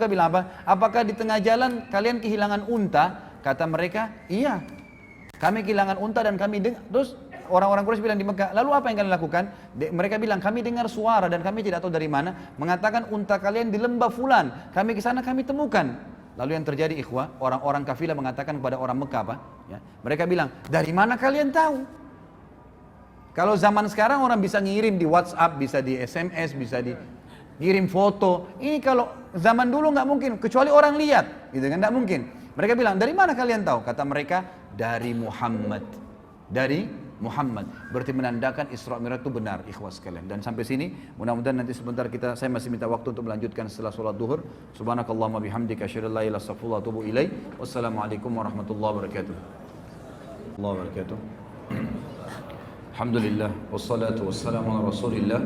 unta bilang apa? Apakah di tengah jalan kalian kehilangan unta? Kata mereka, iya. Kami kehilangan unta dan kami dengar. Terus orang-orang Quraisy bilang di Mekah, lalu apa yang kalian lakukan? Mereka bilang, kami dengar suara dan kami tidak tahu dari mana, mengatakan unta kalian di lembah fulan. Kami ke sana, kami temukan. Lalu yang terjadi ikhwah, orang-orang kafilah mengatakan kepada orang Mekah apa? Ya, mereka bilang, dari mana kalian tahu? Kalau zaman sekarang orang bisa ngirim di WhatsApp, bisa di SMS, bisa dikirim foto. Ini kalau zaman dulu nggak mungkin, kecuali orang lihat, gitu kan? Nggak mungkin. Mereka bilang, dari mana kalian tahu? Kata mereka, dari Muhammad. Dari Muhammad. Berarti menandakan Isra Mi'raj itu benar, ikhwah sekalian. Dan sampai sini, mudah-mudahan nanti sebentar saya masih minta waktu untuk melanjutkan setelah sholat duhur. Subhanakallahumma bihamdika asyhadu an la ilaha illa anta astaghfiruka wa atubu ilaik. Wassalamualaikum warahmatullahi wabarakatuh. Alhamdulillah, wassalatu wassalamu ala rasulillah.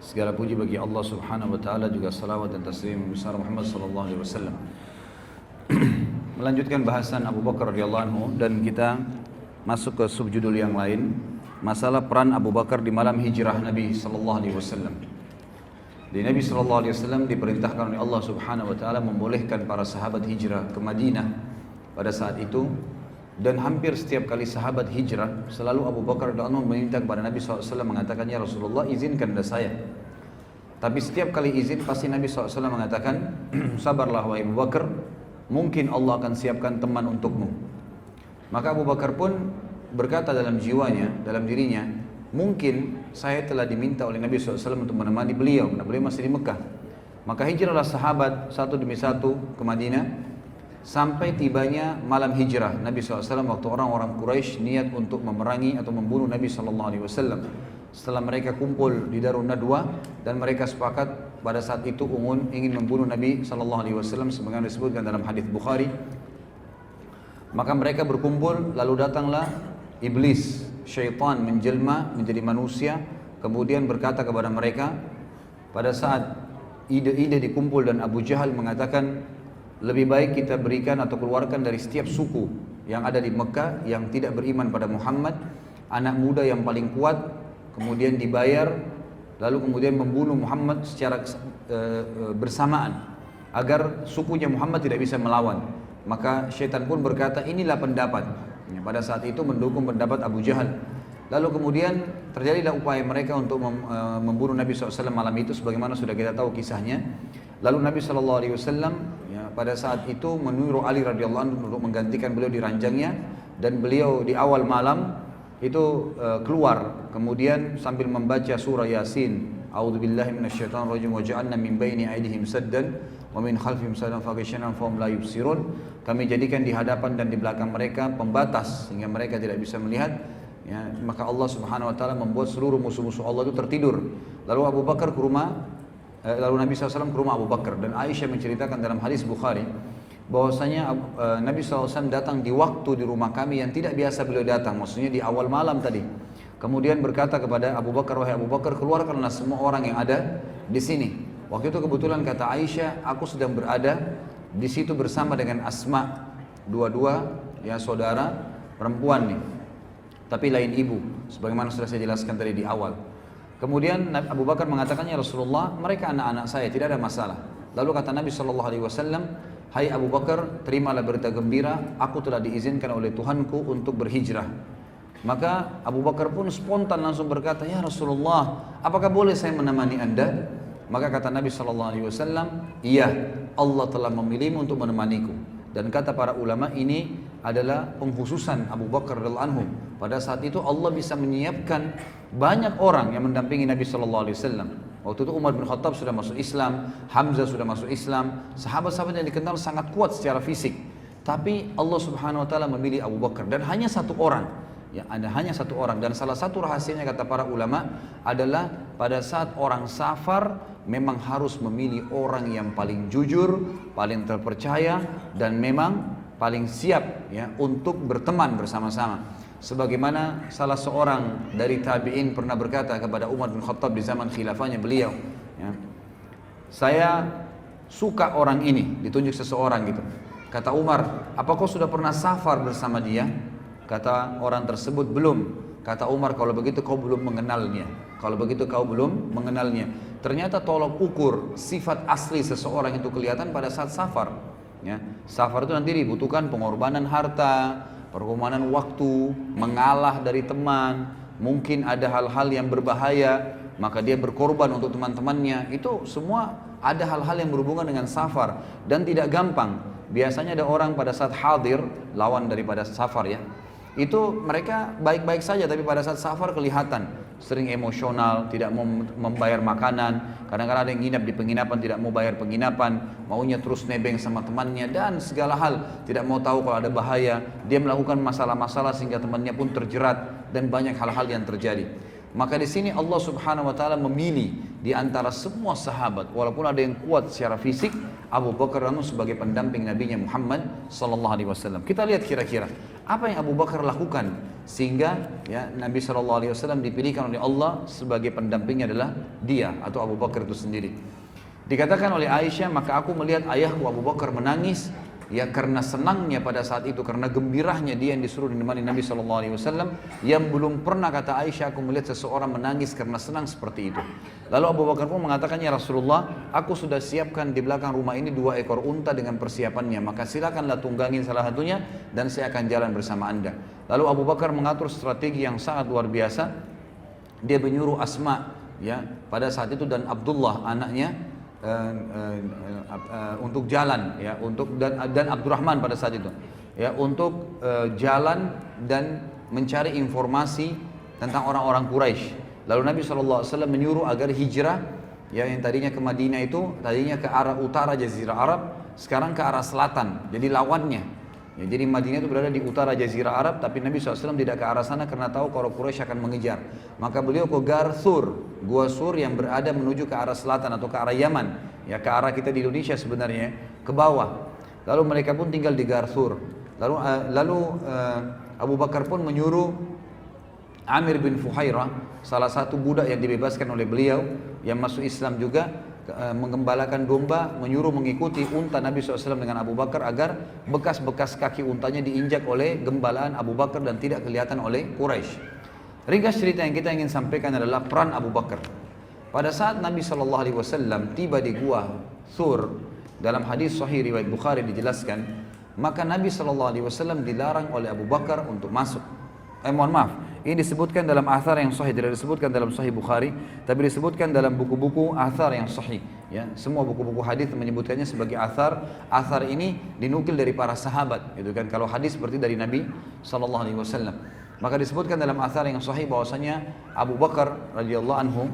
Segala puji bagi Allah subhanahu wa ta'ala, juga salawat dan taslim besar Muhammad sallallahu alaihi wasallam. Melanjutkan bahasan Abu Bakar radhiyallahu anhu, dan kita masuk ke subjudul yang lain, masalah peran Abu Bakar di malam hijrah Nabi sallallahu alaihi wasallam. Di Nabi sallallahu alaihi wasallam diperintahkan oleh Allah subhanahu wa ta'ala membolehkan para sahabat hijrah ke Madinah pada saat itu. Dan hampir setiap kali sahabat hijrah, selalu Abu Bakar radhiyallahu anhu meminta kepada Nabi SAW, mengatakan, ya Rasulullah, izinkan saya. Tapi setiap kali izin, pasti Nabi SAW mengatakan, sabarlah wahai Abu Bakar, mungkin Allah akan siapkan teman untukmu. Maka Abu Bakar pun berkata dalam jiwanya, dalam dirinya, mungkin saya telah diminta oleh Nabi SAW untuk menemani beliau, karena beliau masih di Mekah. Maka hijrahlah sahabat satu demi satu ke Madinah, sampai tibanya malam hijrah Nabi SAW, waktu orang-orang Quraisy niat untuk memerangi atau membunuh Nabi SAW. Setelah mereka kumpul di Darun Nadwa, dan mereka sepakat pada saat itu ingin membunuh Nabi SAW, sebagaimana disebutkan dalam hadis Bukhari. Maka mereka berkumpul, lalu datanglah iblis, syaitan menjelma menjadi manusia, kemudian berkata kepada mereka, pada saat ide-ide dikumpul dan Abu Jahal mengatakan, lebih baik kita berikan atau keluarkan dari setiap suku yang ada di Mekah yang tidak beriman pada Muhammad, anak muda yang paling kuat, kemudian dibayar, lalu kemudian membunuh Muhammad secara bersamaan, agar sukunya Muhammad tidak bisa melawan. Maka syaitan pun berkata, inilah pendapat. Pada saat itu mendukung pendapat Abu Jahal. Lalu kemudian terjadilah upaya mereka untuk membunuh Nabi SAW malam itu, sebagaimana sudah kita tahu kisahnya. Lalu Nabi SAW pada saat itu menyuruh Ali radhiyallahu anhu untuk menggantikan beliau di ranjangnya, dan beliau di awal malam itu keluar, kemudian sambil membaca surah Yasin, a'udzubillahi minasyaitonir rajim, wa ja'alna min baini aydihim saddan wa min khalfihim saddan faghshaynahum fahum la yubsirun. Kami jadikan di hadapan dan di belakang mereka pembatas sehingga mereka tidak bisa melihat. Ya, maka Allah Subhanahu wa taala membuat seluruh musuh-musuh Allah itu tertidur. Lalu Abu Bakar ke rumah Lalu Nabi SAW ke rumah Abu Bakar, dan Aisyah menceritakan dalam hadis Bukhari bahwasanya Nabi SAW datang di waktu di rumah kami yang tidak biasa beliau datang, maksudnya di awal malam tadi. Kemudian berkata kepada Abu Bakar, wahai Abu Bakar, keluarkanlah semua orang yang ada di sini. Waktu itu kebetulan kata Aisyah, aku sedang berada di situ bersama dengan Asma, dua-dua ya saudara perempuan nih, tapi lain ibu, sebagaimana sudah saya jelaskan tadi di awal. Kemudian Abu Bakar mengatakannya, Rasulullah, mereka anak-anak saya, tidak ada masalah. Lalu kata Nabi SAW, hai Abu Bakar, terimalah berita gembira, aku telah diizinkan oleh Tuhanku untuk berhijrah. Maka Abu Bakar pun spontan langsung berkata, ya Rasulullah, apakah boleh saya menemani anda? Maka kata Nabi SAW, iya, Allah telah memilihmu untuk menemaniku. Dan kata para ulama, ini adalah pengkhususan Abu Bakar radhiyallahu anhu. Pada saat itu Allah bisa menyiapkan banyak orang yang mendampingi Nabi sallallahu alaihi wasallam. Waktu itu Umar bin Khattab sudah masuk Islam, Hamzah sudah masuk Islam, sahabat-sahabat yang dikenal sangat kuat secara fisik. Tapi Allah Subhanahu wa taala memilih Abu Bakar, dan hanya satu orang. Ya, ada hanya satu orang, dan salah satu rahasianya kata para ulama adalah pada saat orang safar memang harus memilih orang yang paling jujur, paling terpercaya, dan memang paling siap ya untuk berteman bersama-sama. Sebagaimana salah seorang dari tabi'in pernah berkata kepada Umar bin Khattab di zaman khilafahnya beliau, ya, saya suka orang ini, ditunjuk seseorang gitu. Kata Umar, apa kau sudah pernah safar bersama dia? Kata orang tersebut, belum. Kata Umar, kalau begitu kau belum mengenalnya. Kalau begitu kau belum mengenalnya. Ternyata tolok ukur sifat asli seseorang itu kelihatan pada saat safar. Ya, safar itu nanti dibutuhkan pengorbanan harta, pengorbanan waktu, mengalah dari teman, mungkin ada hal-hal yang berbahaya, maka dia berkorban untuk teman-temannya. Itu semua ada hal-hal yang berhubungan dengan safar dan tidak gampang. Biasanya ada orang pada saat hadir, lawan daripada safar ya, itu mereka baik-baik saja, tapi pada saat safar kelihatan sering emosional, tidak mau membayar makanan, kadang-kadang ada yang nginap di penginapan tidak mau bayar penginapan, maunya terus nebeng sama temannya dan segala hal, tidak mau tahu kalau ada bahaya, dia melakukan masalah-masalah sehingga temannya pun terjerat dan banyak hal-hal yang terjadi. Maka di sini Allah Subhanahu wa taala memilih di antara semua sahabat, walaupun ada yang kuat secara fisik, Abu Bakar sebagai pendamping Nabi Muhammad sallallahu alaihi wasallam. Kita lihat kira-kira apa yang Abu Bakar lakukan sehingga ya Nabi sallallahu alaihi wasallam dipilihkan oleh Allah sebagai pendampingnya adalah dia atau Abu Bakar itu sendiri. Dikatakan oleh Aisyah, maka aku melihat ayahku Abu Bakar menangis ya karena senangnya pada saat itu, karena gembirahnya dia yang disuruh dinemani Nabi SAW, yang belum pernah, kata Aisyah, aku melihat seseorang menangis karena senang seperti itu. Lalu Abu Bakar pun mengatakan, ya Rasulullah, aku sudah siapkan di belakang rumah ini 2 ekor unta dengan persiapannya, maka silakanlah tunggangin salah satunya dan saya akan jalan bersama anda. Lalu Abu Bakar mengatur strategi yang sangat luar biasa. Dia menyuruh Asma ya pada saat itu dan Abdullah anaknya untuk jalan ya, dan Abdurrahman pada saat itu ya, untuk jalan dan mencari informasi tentang orang-orang Quraisy. Lalu Nabi SAW menyuruh agar hijrah ya, yang tadinya ke Madinah itu tadinya ke arah utara Jazirah Arab, sekarang ke arah selatan, jadi lawannya ya. Jadi Madinah itu berada di utara Jazirah Arab, tapi Nabi SAW tidak ke arah sana karena tahu kalau Quraisy akan mengejar. Maka beliau ke Gar Thur, Gua Sur yang berada menuju ke arah selatan atau ke arah Yaman, ya ke arah kita di Indonesia sebenarnya, ke bawah. Lalu mereka pun tinggal di Gar Thur. Lalu Abu Bakar pun menyuruh Amir bin Fuhairah, salah satu budak yang dibebaskan oleh beliau yang masuk Islam juga, menggembalakan domba, menyuruh mengikuti unta Nabi SAW dengan Abu Bakar agar bekas-bekas kaki untanya diinjak oleh gembalaan Abu Bakar dan tidak kelihatan oleh Quraisy. Ringkas cerita yang kita ingin sampaikan adalah peran Abu Bakar. Pada saat Nabi SAW tiba di Gua Thur, dalam hadis sahih riwayat Bukhari dijelaskan, maka Nabi SAW dilarang oleh Abu Bakar untuk masuk. Mohon maaf, ini disebutkan dalam athar yang sahih, tidak disebutkan dalam sahih Bukhari, tapi disebutkan dalam buku-buku athar yang sahih ya. Semua buku-buku hadis menyebutkannya sebagai athar. Athar ini dinukil dari para sahabat gitu kan. Kalau hadis seperti dari Nabi SAW, maka disebutkan dalam athar yang sahih bahwasanya Abu Bakar radhiyallahu anhu,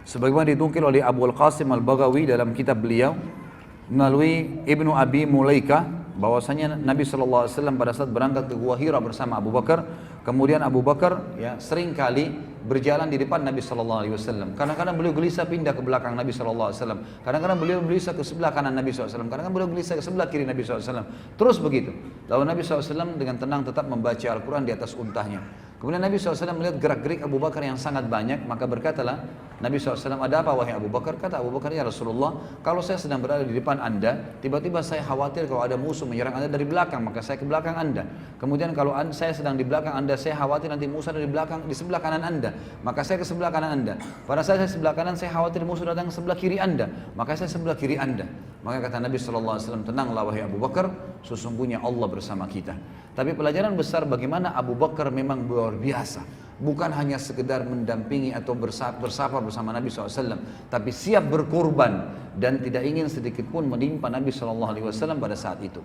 sebagaimana dinukil oleh Abu Al-Qasim Al-Baghawi dalam kitab beliau melalui Ibnu Abi Mulaika, bahwasanya Nabi SAW pada saat berangkat ke Gua Hira bersama Abu Bakar, kemudian Abu Bakar ya sering kali berjalan di depan Nabi SAW. Kadang-kadang beliau gelisah pindah ke belakang Nabi SAW. Kadang-kadang beliau gelisah ke sebelah kanan Nabi SAW. Kadang-kadang beliau gelisah ke sebelah kiri Nabi SAW. Terus begitu. Lalu Nabi SAW dengan tenang tetap membaca Al-Quran di atas untahnya. Kemudian Nabi SAW melihat gerak-gerik Abu Bakar yang sangat banyak, maka berkatalah Nabi SAW, ada apa wahai Abu Bakar? Kata Abu Bakar, ya Rasulullah, kalau saya sedang berada di depan anda, tiba-tiba saya khawatir kalau ada musuh menyerang anda dari belakang, maka saya ke belakang anda. Kemudian kalau saya sedang di belakang anda, saya khawatir nanti musuh ada di sebelah kanan anda, maka saya ke sebelah kanan anda. Pada saat saya sebelah kanan, saya khawatir musuh datang ke sebelah kiri anda, maka saya sebelah kiri anda. Maka kata Nabi SAW, tenanglah wahai Abu Bakar, sesungguhnya Allah bersama kita. Tapi pelajaran besar bagaimana Abu Bakar memang luar biasa. Bukan hanya sekedar mendampingi atau bersafar bersama Nabi SAW, tapi siap berkorban dan tidak ingin sedikit pun menimpa Nabi SAW pada saat itu.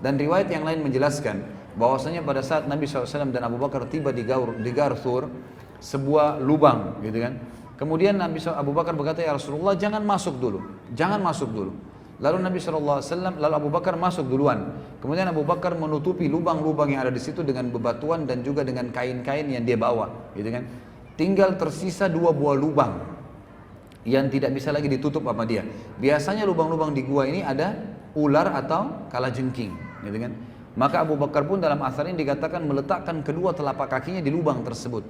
Dan riwayat yang lain menjelaskan bahwasanya pada saat Nabi SAW dan Abu Bakar tiba di Gar Thur, sebuah lubang gitu kan. Kemudian Abu Bakar berkata, ya Rasulullah, jangan masuk dulu. Lalu Nabi SAW, lalu Abu Bakar masuk duluan. Kemudian Abu Bakar menutupi lubang-lubang yang ada di situ dengan bebatuan dan juga dengan kain-kain yang dia bawa, gitu kan. Tinggal tersisa 2 buah lubang yang tidak bisa lagi ditutup sama dia. Biasanya lubang-lubang di gua ini ada ular atau kalajengking, gitu kan. Maka Abu Bakar pun dalam athar ini dikatakan meletakkan kedua telapak kakinya di lubang tersebut.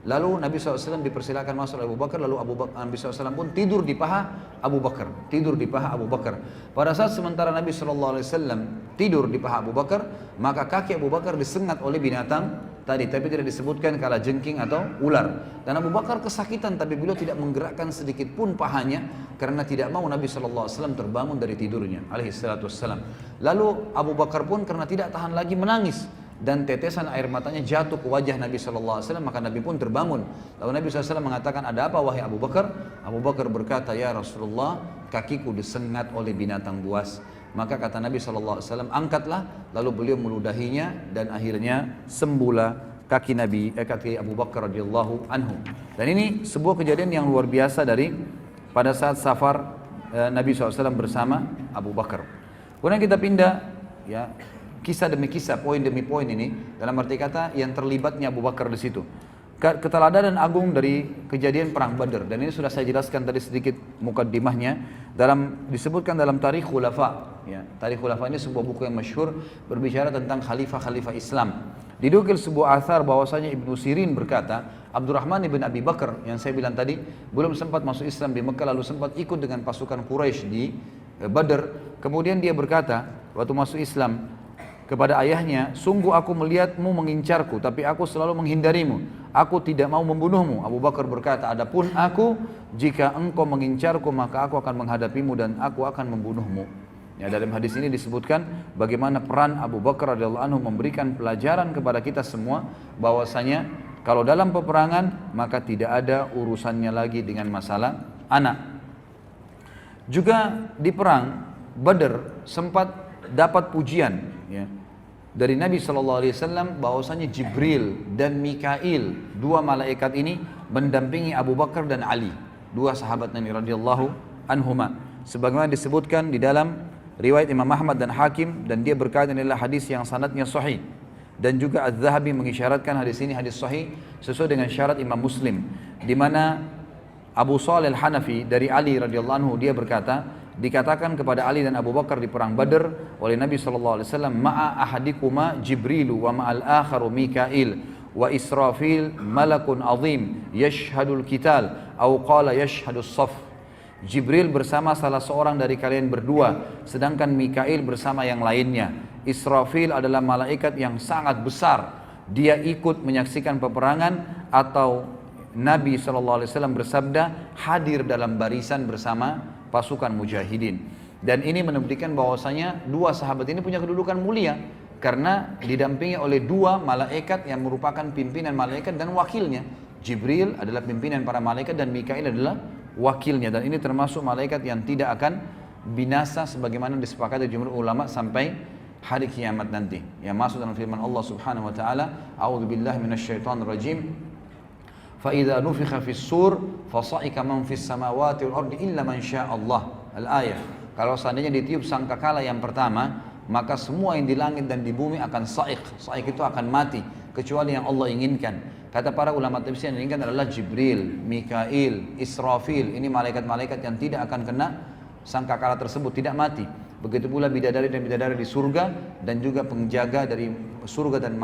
Lalu Nabi SAW dipersilakan masuk oleh Abu Bakar, lalu Nabi SAW pun tidur di paha Abu Bakar. Pada saat sementara Nabi SAW tidur di paha Abu Bakar, maka kaki Abu Bakar disengat oleh binatang tadi, tapi tidak disebutkan kala jengking atau ular. Dan Abu Bakar kesakitan, tapi beliau tidak menggerakkan sedikit pun pahanya karena tidak mau Nabi SAW terbangun dari tidurnya alaihi salatu wassalam. Lalu Abu Bakar pun karena tidak tahan lagi menangis dan tetesan air matanya jatuh ke wajah Nabi SAW, maka Nabi pun terbangun. Lalu Nabi SAW mengatakan, ada apa wahai Abu Bakar? Abu Bakar berkata, ya Rasulullah, kakiku disengat oleh binatang buas. Maka kata Nabi SAW, angkatlah. Lalu beliau meludahinya dan akhirnya sembuhlah kaki Abu Bakar radhiyallahu anhu. Dan ini sebuah kejadian yang luar biasa dari pada saat safar Nabi SAW bersama Abu Bakar. Kemudian kita pindah, ya, kisah demi kisah, poin demi poin ini, dalam arti kata yang terlibatnya Abu Bakar di situ. Keteladanan agung dari kejadian perang Badar, dan ini sudah saya jelaskan tadi sedikit mukaddimahnya, disebutkan dalam Tarikh Khulafa. Ya, Tarikh Khulafa ini sebuah buku yang masyhur berbicara tentang khalifah-khalifah Islam. Didukil sebuah athar bahwasanya Ibnu Sirin berkata, Abdurrahman ibn Abi Bakar yang saya bilang tadi belum sempat masuk Islam di Mekah, lalu sempat ikut dengan pasukan Quraisy di Badar. Kemudian dia berkata waktu masuk Islam kepada ayahnya, sungguh aku melihatmu mengincarku, tapi aku selalu menghindarimu. Aku tidak mau membunuhmu. Abu Bakar berkata, adapun aku, jika engkau mengincarku, maka aku akan menghadapimu dan aku akan membunuhmu. Ya, dalam hadis ini disebutkan bagaimana peran Abu Bakar radhiyallahu anhu memberikan pelajaran kepada kita semua, bahwasanya kalau dalam peperangan maka tidak ada urusannya lagi dengan masalah anak. Juga di perang Badar sempat dapat pujian, ya, dari Nabi SAW bahwasanya Jibril dan Mikail, dua malaikat ini mendampingi Abu Bakar dan Ali, dua sahabat Nabi radhiyallahu anhuma. Sebagaimana disebutkan di dalam riwayat Imam Ahmad dan Hakim, dan dia berkata inilah hadis yang sanadnya sahih. Dan juga Az-Zahabi mengisyaratkan hadis ini hadis sahih sesuai dengan syarat Imam Muslim, di mana Abu Shalih Al-Hanafi dari Ali radhiyallahu anhu, dia berkata, dikatakan kepada Ali dan Abu Bakar di perang Badar oleh Nabi SAW, ma'a ahadikuma Jibrilu wa ma'al akharu Mikail wa Israfil malakun azim yashhadul kital au qala yashhadus saf. Jibril bersama salah seorang dari kalian berdua, sedangkan Mikail bersama yang lainnya. Israfil adalah malaikat yang sangat besar, dia ikut menyaksikan peperangan. Atau Nabi SAW bersabda, hadir dalam barisan bersama pasukan mujahidin. Dan ini menunjukkan bahwasanya dua sahabat ini punya kedudukan mulia karena didampingi oleh dua malaikat yang merupakan pimpinan malaikat dan wakilnya. Jibril adalah pimpinan para malaikat dan Mikail adalah wakilnya, dan ini termasuk malaikat yang tidak akan binasa sebagaimana disepakati jumhur ulama sampai hari kiamat nanti. Yang masuk dalam firman Allah Subhanahu wa taala, a'udzubillahi minasyaitonir rajim. فَإِذَا نُفِخَ فِي الصُّورِ فَصَعِقَ مَنْ فِي السَّمَاوَاتِ وَالْأَرْضِ إِلَّا مَنْ شَاءَ اللَّهُ. Al-ayah. Kalau seandainya ditiup sangkakala yang pertama, maka semua yang di langit dan di bumi akan sa'iq. Sa'iq itu akan mati kecuali yang Allah inginkan. Kata para ulama tafsir, yang diinginkan adalah Jibril, Mikail, Israfil. Ini malaikat-malaikat yang tidak akan kena sangkakala tersebut, tidak mati. Begitu pula bidadari dan bidadari di surga, dan juga penjaga dari surga dan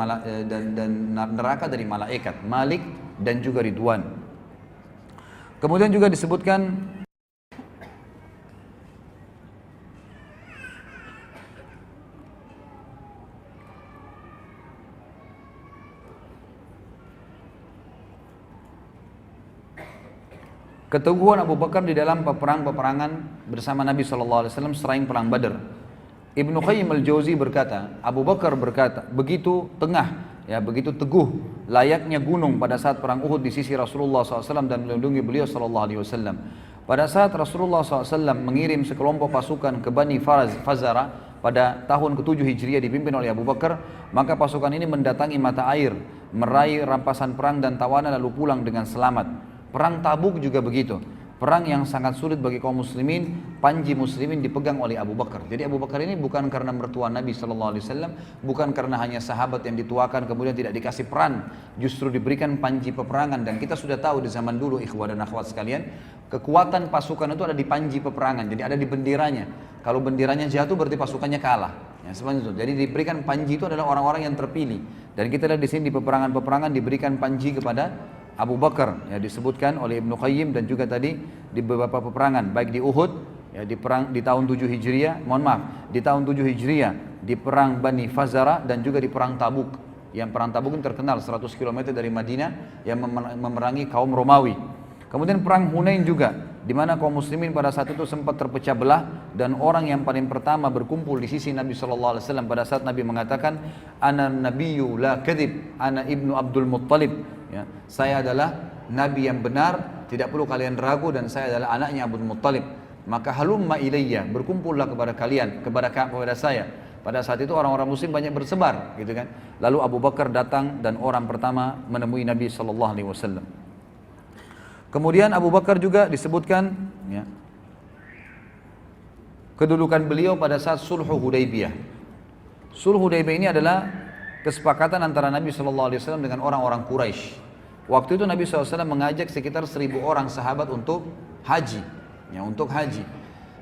neraka dari malaikat, Malik dan juga Ridwan. Kemudian juga disebutkan keteguhan Abu Bakar di dalam peperangan bersama Nabi SAW selain perang Badar. Ibnu Qayyim al-Jauzi berkata, Abu Bakar berkata, begitu teguh layaknya gunung pada saat perang Uhud di sisi Rasulullah SAW dan melindungi beliau SAW. Pada saat Rasulullah SAW mengirim sekelompok pasukan ke Bani Fazara pada tahun ke-7 Hijriah dipimpin oleh Abu Bakar, maka pasukan ini mendatangi mata air, meraih rampasan perang dan tawanan lalu pulang dengan selamat. Perang Tabuk juga begitu. Perang yang sangat sulit bagi kaum muslimin, panji muslimin dipegang oleh Abu Bakar. Jadi Abu Bakar ini bukan karena mertua Nabi SAW, bukan karena hanya sahabat yang dituakan kemudian tidak dikasih peran, justru diberikan panji peperangan. Dan kita sudah tahu di zaman dulu, ikhwah dan akhwat sekalian, kekuatan pasukan itu ada di panji peperangan, jadi ada di benderanya. Kalau benderanya jatuh berarti pasukannya kalah. Ya, seperti itu. Jadi diberikan panji itu adalah orang-orang yang terpilih. Dan kita lihat di sini di peperangan-peperangan diberikan panji kepada Abu Bakar, ya, disebutkan oleh Ibnu Qayyim dan juga tadi di beberapa peperangan, baik di Uhud, ya, di perang di tahun 7 Hijriah, di tahun 7 Hijriah di perang Bani Fazara dan juga di perang Tabuk. yang perang Tabuk ini terkenal 100 km dari Madinah yang memerangi kaum Romawi. Kemudian perang Hunain juga, di mana kaum muslimin pada saat itu sempat terpecah belah dan orang yang paling pertama berkumpul di sisi Nabi SAW pada saat Nabi mengatakan, Ana nabiyyu la kadhib, ana ibnu Abdul Muttalib. Ya, saya adalah Nabi yang benar, tidak perlu kalian ragu, dan saya adalah anaknya Abdul Muttalib. Maka halumma ilayya, berkumpullah kepada kalian, kepada saya. Pada saat itu orang-orang muslim banyak bersebar, gitu kan. Lalu Abu Bakar datang dan orang pertama menemui Nabi SAW. Kemudian Abu Bakar juga disebutkan ya, kedudukan beliau pada saat Sulhu Hudaybiyah. Sulhu Hudaybiyah ini adalah kesepakatan antara Nabi SAW dengan orang-orang Quraisy. Waktu itu Nabi SAW mengajak sekitar 1.000 orang sahabat untuk haji. Ya, untuk haji.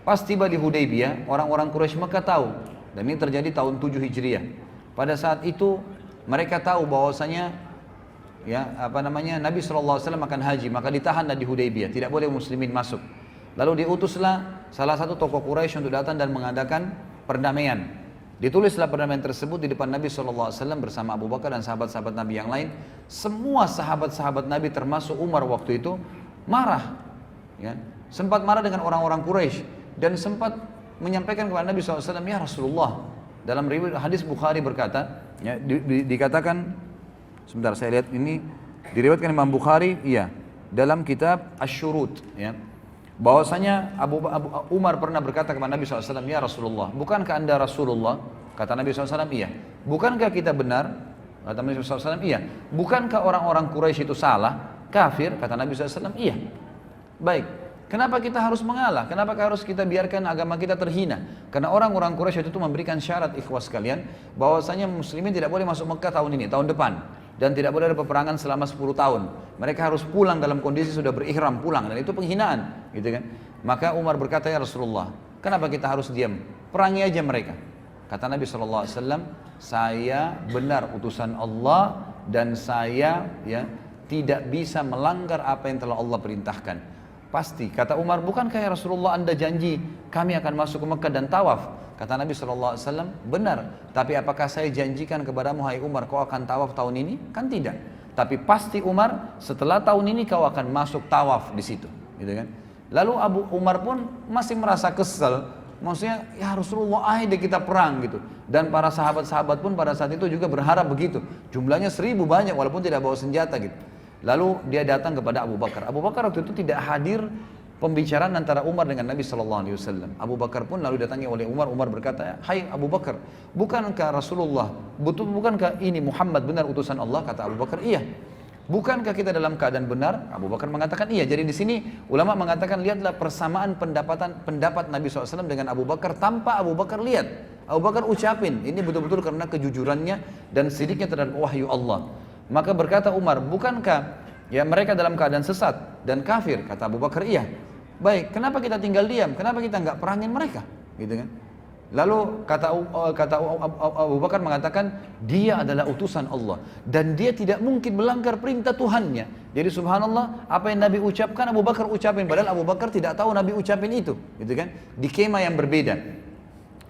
Pas tiba di Hudaybiyah, orang-orang Quraisy Mekah tahu. Dan ini terjadi tahun 7 Hijriah. Pada saat itu mereka tahu bahwasanya Nabi SAW akan haji, maka ditahanlah di Hudaybiyah, tidak boleh muslimin masuk. Lalu diutuslah salah satu tokoh Quraisy untuk datang dan mengadakan perdamaian. Ditulislah perdamaian tersebut di depan Nabi SAW bersama Abu Bakar dan sahabat-sahabat Nabi yang lain. Semua sahabat-sahabat Nabi termasuk Umar waktu itu marah, ya, sempat marah dengan orang-orang Quraisy dan sempat menyampaikan kepada Nabi SAW, ya Rasulullah, dalam hadis Bukhari berkata, ya, dikatakan. Sebentar, saya lihat ini diriwayatkan Imam Bukhari, iya, dalam kitab Asy-Syurut, ya, bahwasanya Umar pernah berkata kepada Nabi SAW, ya Rasulullah, bukankah anda Rasulullah? Kata Nabi SAW, iya. Bukankah kita benar? Kata Nabi SAW, iya. Bukankah orang-orang Quraisy itu salah, kafir? Kata Nabi SAW, iya. Baik, kenapa kita harus mengalah? Kenapa harus kita biarkan agama kita terhina? Karena orang-orang Quraisy itu memberikan syarat, ikhwas kalian, bahwasanya muslimin tidak boleh masuk Mekah tahun ini, tahun depan. Dan tidak boleh ada peperangan selama 10 tahun. Mereka harus pulang dalam kondisi sudah berihram, pulang, dan itu penghinaan, gitu kan? Maka Umar berkata, ya Rasulullah, kenapa kita harus diam? Perangi aja mereka. Kata Nabi SAW, saya benar utusan Allah dan saya tidak bisa melanggar apa yang telah Allah perintahkan. Pasti, kata Umar, bukankah ya Rasulullah anda janji kami akan masuk ke Mekah dan tawaf? Kata Nabi SAW, benar, tapi apakah saya janjikan kepadamu, hai Umar, kau akan tawaf tahun ini? Kan tidak. Tapi pasti Umar, setelah tahun ini kau akan masuk tawaf di situ, gitu kan? Lalu Abu Umar pun masih merasa kesel, maksudnya, ya Rasulullah, ayo kita perang gitu. Dan para sahabat-sahabat pun pada saat itu juga berharap begitu. Jumlahnya 1.000 banyak, walaupun tidak bawa senjata gitu. Lalu dia datang kepada Abu Bakar. Abu Bakar waktu itu tidak hadir pembicaraan antara Umar dengan Nabi SAW. Abu Bakar pun lalu datangi oleh Umar. Umar berkata, hai Abu Bakar, bukankah Rasulullah, bukankah ini Muhammad benar utusan Allah? Kata Abu Bakar, iya. Bukankah kita dalam keadaan benar? Abu Bakar mengatakan iya. Jadi di sini ulama mengatakan, lihatlah persamaan pendapat Nabi SAW dengan Abu Bakar tanpa Abu Bakar lihat. Abu Bakar ucapin, ini betul-betul karena kejujurannya dan sidiknya terhadap wahyu Allah. Maka berkata Umar, bukankah ya mereka dalam keadaan sesat dan kafir? Kata Abu Bakar, iya. Baik, kenapa kita tinggal diam? Kenapa kita nggak perangin mereka? Gitu kan? Lalu kata Abu Bakar mengatakan, dia adalah utusan Allah dan dia tidak mungkin melanggar perintah Tuhannya. Jadi subhanallah, apa yang Nabi ucapkan Abu Bakar ucapin, padahal Abu Bakar tidak tahu Nabi ucapin itu, gitu kan? Di kemah yang berbeda.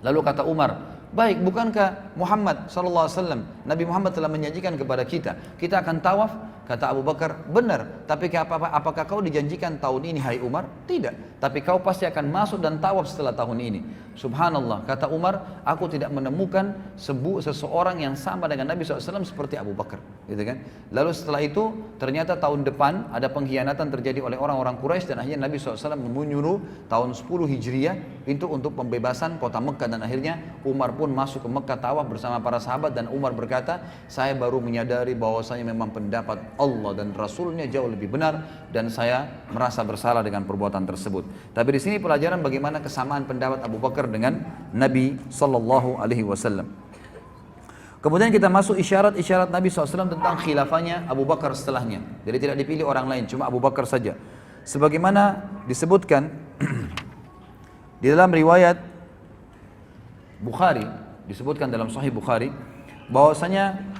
Lalu kata Umar, baik, bukankah Muhammad SAW, Nabi Muhammad telah menjanjikan kepada kita akan tawaf? Kata Abu Bakar, benar, tapi apakah kau dijanjikan tahun ini, hai Umar? Tidak, tapi kau pasti akan masuk dan tawaf setelah tahun ini. Subhanallah, kata Umar, aku tidak menemukan seseorang yang sama dengan Nabi SAW seperti Abu Bakar, gitu kan? Lalu setelah itu, ternyata tahun depan ada pengkhianatan terjadi oleh orang-orang Quraisy dan akhirnya Nabi SAW menyuruh tahun 10 Hijriah itu untuk pembebasan kota Mekah, dan akhirnya Umar pun masuk ke Mekah tawaf bersama para sahabat. Dan Umar berkata, saya baru menyadari bahwasanya memang pendapat Allah dan Rasulnya jauh lebih benar, dan saya merasa bersalah dengan perbuatan tersebut. Tapi di sini pelajaran bagaimana kesamaan pendapat Abu Bakar dengan Nabi Sallallahu Alaihi Wasallam. Kemudian kita masuk isyarat-isyarat Nabi SAW tentang khilafahnya Abu Bakar setelahnya. Jadi tidak dipilih orang lain, cuma Abu Bakar saja. Sebagaimana disebutkan di dalam riwayat Bukhari, disebutkan dalam Sahih Bukhari, bahwasanya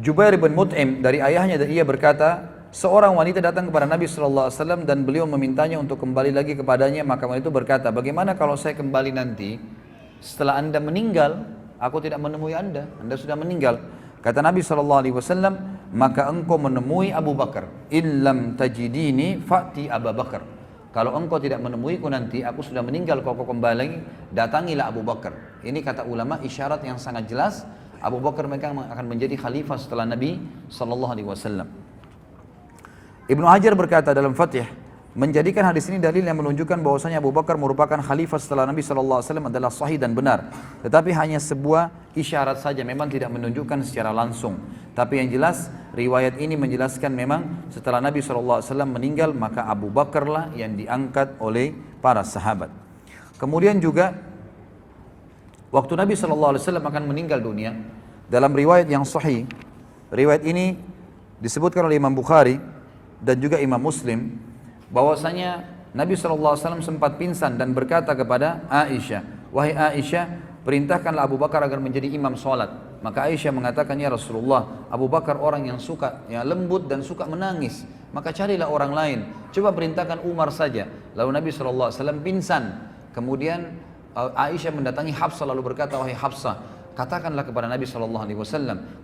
Jubair bin Mut'im dari ayahnya, dan ia berkata, seorang wanita datang kepada Nabi SAW dan beliau memintanya untuk kembali lagi kepadanya. Maka wanita itu berkata, bagaimana kalau saya kembali nanti setelah anda meninggal, aku tidak menemui anda sudah meninggal. Kata Nabi SAW, maka engkau menemui Abu Bakar. Illam tajidini fa'ti Abu Bakar. Kalau engkau tidak menemuiku nanti, aku sudah meninggal, kau kembali, datangilah Abu Bakar. Ini kata ulama isyarat yang sangat jelas, Abu Bakar mereka akan menjadi khalifah setelah Nabi SAW. Ibnu Hajar berkata dalam Fathih, menjadikan hadis ini dalil yang menunjukkan bahwasanya Abu Bakar merupakan khalifah setelah Nabi SAW adalah sahih dan benar. Tetapi hanya sebuah isyarat saja, memang tidak menunjukkan secara langsung. Tapi yang jelas, riwayat ini menjelaskan memang setelah Nabi SAW meninggal, maka Abu Bakarlah yang diangkat oleh para sahabat. Kemudian juga, waktu Nabi SAW akan meninggal dunia, dalam riwayat yang sahih, riwayat ini disebutkan oleh Imam Bukhari dan juga Imam Muslim, bahwasanya Nabi SAW sempat pingsan dan berkata kepada Aisyah, wahai Aisyah, perintahkanlah Abu Bakar agar menjadi imam sholat. Maka Aisyah mengatakan, ya Rasulullah, Abu Bakar orang yang suka, yang lembut dan suka menangis, maka carilah orang lain, coba perintahkan Umar saja. Lalu Nabi SAW pingsan. Kemudian Aisyah mendatangi Hafsah lalu berkata, wahai Hafsah, katakanlah kepada Nabi SAW,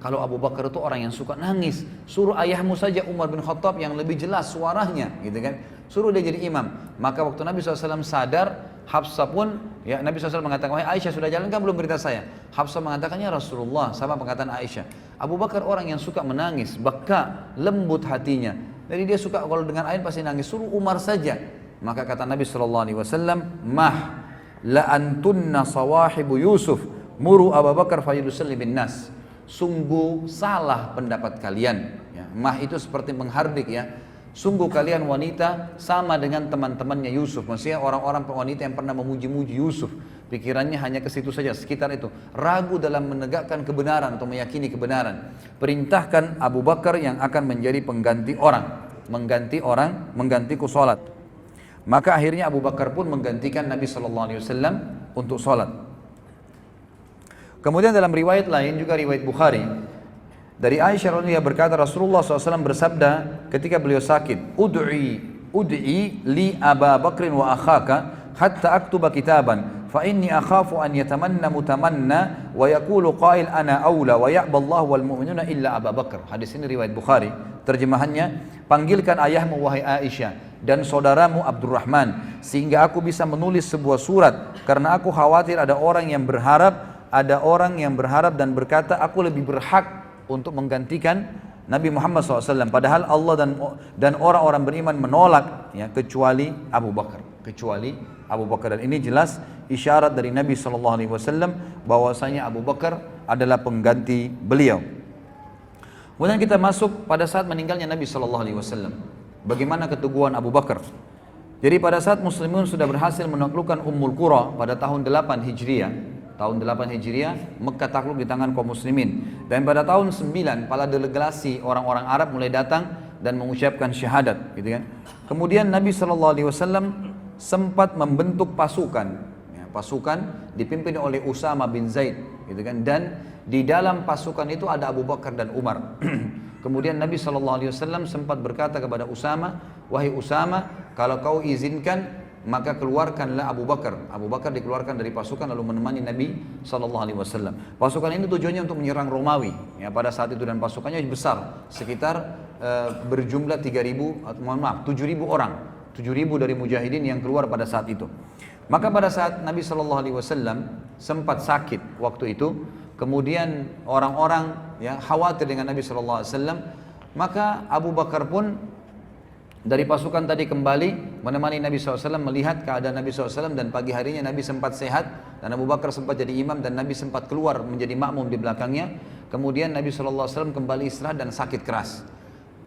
kalau Abu Bakar itu orang yang suka nangis, suruh ayahmu saja Umar bin Khattab yang lebih jelas suaranya, gitu kan? Suruh dia jadi imam. Maka waktu Nabi SAW sadar, Hafsah pun, ya Nabi SAW mengatakan, wahai Aisyah, sudah jalan kan belum berita saya? Hafsah mengatakannya, Rasulullah, sama perkataan Aisyah, Abu Bakar orang yang suka menangis, baka, lembut hatinya. Jadi dia suka kalau dengan air pasti nangis, suruh Umar saja. Maka kata Nabi SAW, mah la antunna sawahibu Yusuf, muru Abu Bakar fayusalli bin nas. Sungguh salah pendapat kalian. Ya, mah itu seperti menghardik ya. Sungguh kalian wanita sama dengan teman-temannya Yusuf. Maksudnya orang-orang wanita yang pernah memuji-muji Yusuf. Pikirannya hanya ke situ saja, sekitar itu. Ragu dalam menegakkan kebenaran atau meyakini kebenaran. Perintahkan Abu Bakar yang akan menjadi pengganti orang. Menggantiku sholat. Maka akhirnya Abu Bakar pun menggantikan Nabi SAW untuk sholat. Kemudian dalam riwayat lain, juga riwayat Bukhari, dari Aisyah radhiyallahu berkata, Rasulullah SAW bersabda ketika beliau sakit, Ud'i li Aba Bakrin wa akhaka hatta aktuba kitaban fa inni akhafu an yatamanna mutamanna wa yaqulu qail ana aula wa ya'ba Allah wal mu'minuna illa Aba Bakr. Hadis ini riwayat Bukhari. Terjemahannya, panggilkan ayahmu wahai Aisyah dan saudaramu Abdurrahman sehingga aku bisa menulis sebuah surat, karena aku khawatir ada orang yang berharap dan berkata aku lebih berhak untuk menggantikan Nabi Muhammad SAW, padahal Allah dan orang-orang beriman menolak ya, kecuali Abu Bakar. Dan ini jelas isyarat dari Nabi SAW bahwasanya Abu Bakar adalah pengganti beliau. Kemudian kita masuk pada saat meninggalnya Nabi SAW. Bagaimana keteguhan Abu Bakar? Jadi pada saat muslimun sudah berhasil menaklukkan Ummul Qura pada tahun 8 Hijriah, Mekah takluk di tangan kaum muslimin. Dan pada tahun 9 para delegasi orang-orang Arab mulai datang dan mengucapkan syahadat, gitu kan. Kemudian Nabi SAW sempat membentuk pasukan, ya, pasukan dipimpin oleh Usama bin Zaid, gitu kan. Dan di dalam pasukan itu ada Abu Bakar dan Umar. Kemudian Nabi SAW sempat berkata kepada Usama, wahai Usama, kalau kau izinkan maka keluarkanlah Abu Bakar. Abu Bakar dikeluarkan dari pasukan lalu menemani Nabi SAW. Pasukan ini tujuannya untuk menyerang Romawi. Ya, pada saat itu dan pasukannya besar, sekitar berjumlah 7.000 orang. 7.000 dari mujahidin yang keluar pada saat itu. Maka pada saat Nabi SAW sempat sakit waktu itu, kemudian orang-orang ya khawatir dengan Nabi SAW, maka Abu Bakar pun dari pasukan tadi kembali menemani Nabi SAW, melihat keadaan Nabi SAW, dan pagi harinya Nabi sempat sehat dan Abu Bakar sempat jadi imam dan Nabi sempat keluar menjadi makmum di belakangnya. Kemudian Nabi SAW kembali istirahat dan sakit keras.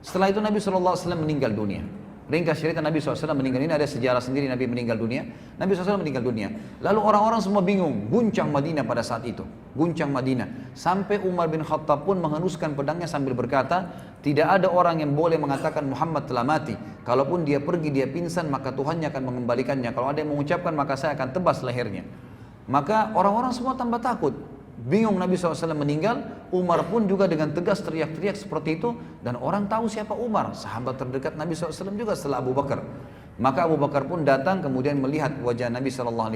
Setelah itu Nabi SAW meninggal dunia. Ringkas cerita, Nabi SAW meninggal, ini ada sejarah sendiri Nabi meninggal dunia. Nabi SAW meninggal dunia. Lalu orang-orang semua bingung, guncang Madinah pada saat itu. Guncang Madinah. Sampai Umar bin Khattab pun menghunuskan pedangnya sambil berkata, tidak ada orang yang boleh mengatakan Muhammad telah mati. Kalaupun dia pergi, dia pingsan, maka Tuhannya akan mengembalikannya. Kalau ada yang mengucapkan, maka saya akan tebas lehernya. Maka orang-orang semua tambah takut. Bingung Nabi SAW meninggal, Umar pun juga dengan tegas teriak-teriak seperti itu, dan orang tahu siapa Umar, sahabat terdekat Nabi SAW juga setelah Abu Bakar. Maka Abu Bakar pun datang kemudian melihat wajah Nabi SAW,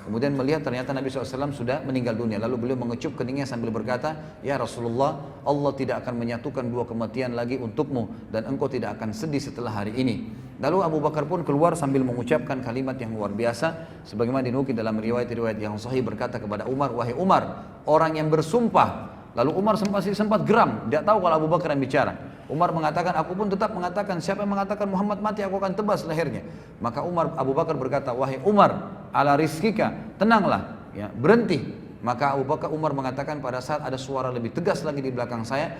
kemudian melihat ternyata Nabi SAW sudah meninggal dunia. Lalu beliau mengecup keningnya sambil berkata, ya Rasulullah, Allah tidak akan menyatukan dua kematian lagi untukmu dan engkau tidak akan sedih setelah hari ini. Lalu Abu Bakar pun keluar sambil mengucapkan kalimat yang luar biasa, sebagaimana dinukil dalam riwayat-riwayat yang sahih, berkata kepada Umar, wahai Umar, orang yang bersumpah. Lalu Umar sempat geram, tidak tahu kalau Abu Bakar yang bicara. Umar mengatakan, aku pun tetap mengatakan, siapa yang mengatakan Muhammad mati, aku akan tebas lehernya. Maka Abu Bakar berkata, wahai Umar, ala rizkika, tenanglah, ya, berhenti. Maka Umar mengatakan, pada saat ada suara lebih tegas lagi di belakang saya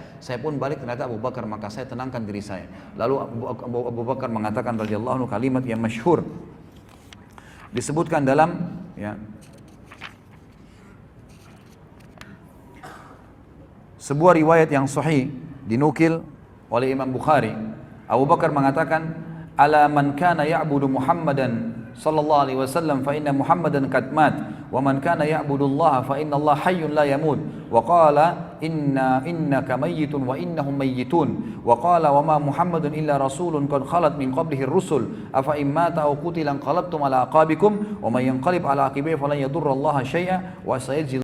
pun balik, ternyata Abu Bakar, maka saya tenangkan diri saya. Lalu Abu Bakar mengatakan radhiyallahu anhu kalimat yang masyhur, disebutkan dalam, ya, sebuah riwayat yang sahih dinukil oleh Imam Bukhari. Abu Bakar mengatakan, ala man kana ya'budu Muhammadan sallallahu alaihi wasallam fa inna Muhammadan qad mat wa man kana ya'budu Allah fa inna Allah hayyun la yamut wa qala innaka mayyitun wa innahum mayyitun wa qala wa ma Muhammadun illa rasulun qad khalat min qablihi ar-rusul afa in mata aw qutila anqalabtum ala aqabikum wa man yanqalib ala aqibihi falan yadurra Allah syai'a wa sayajzil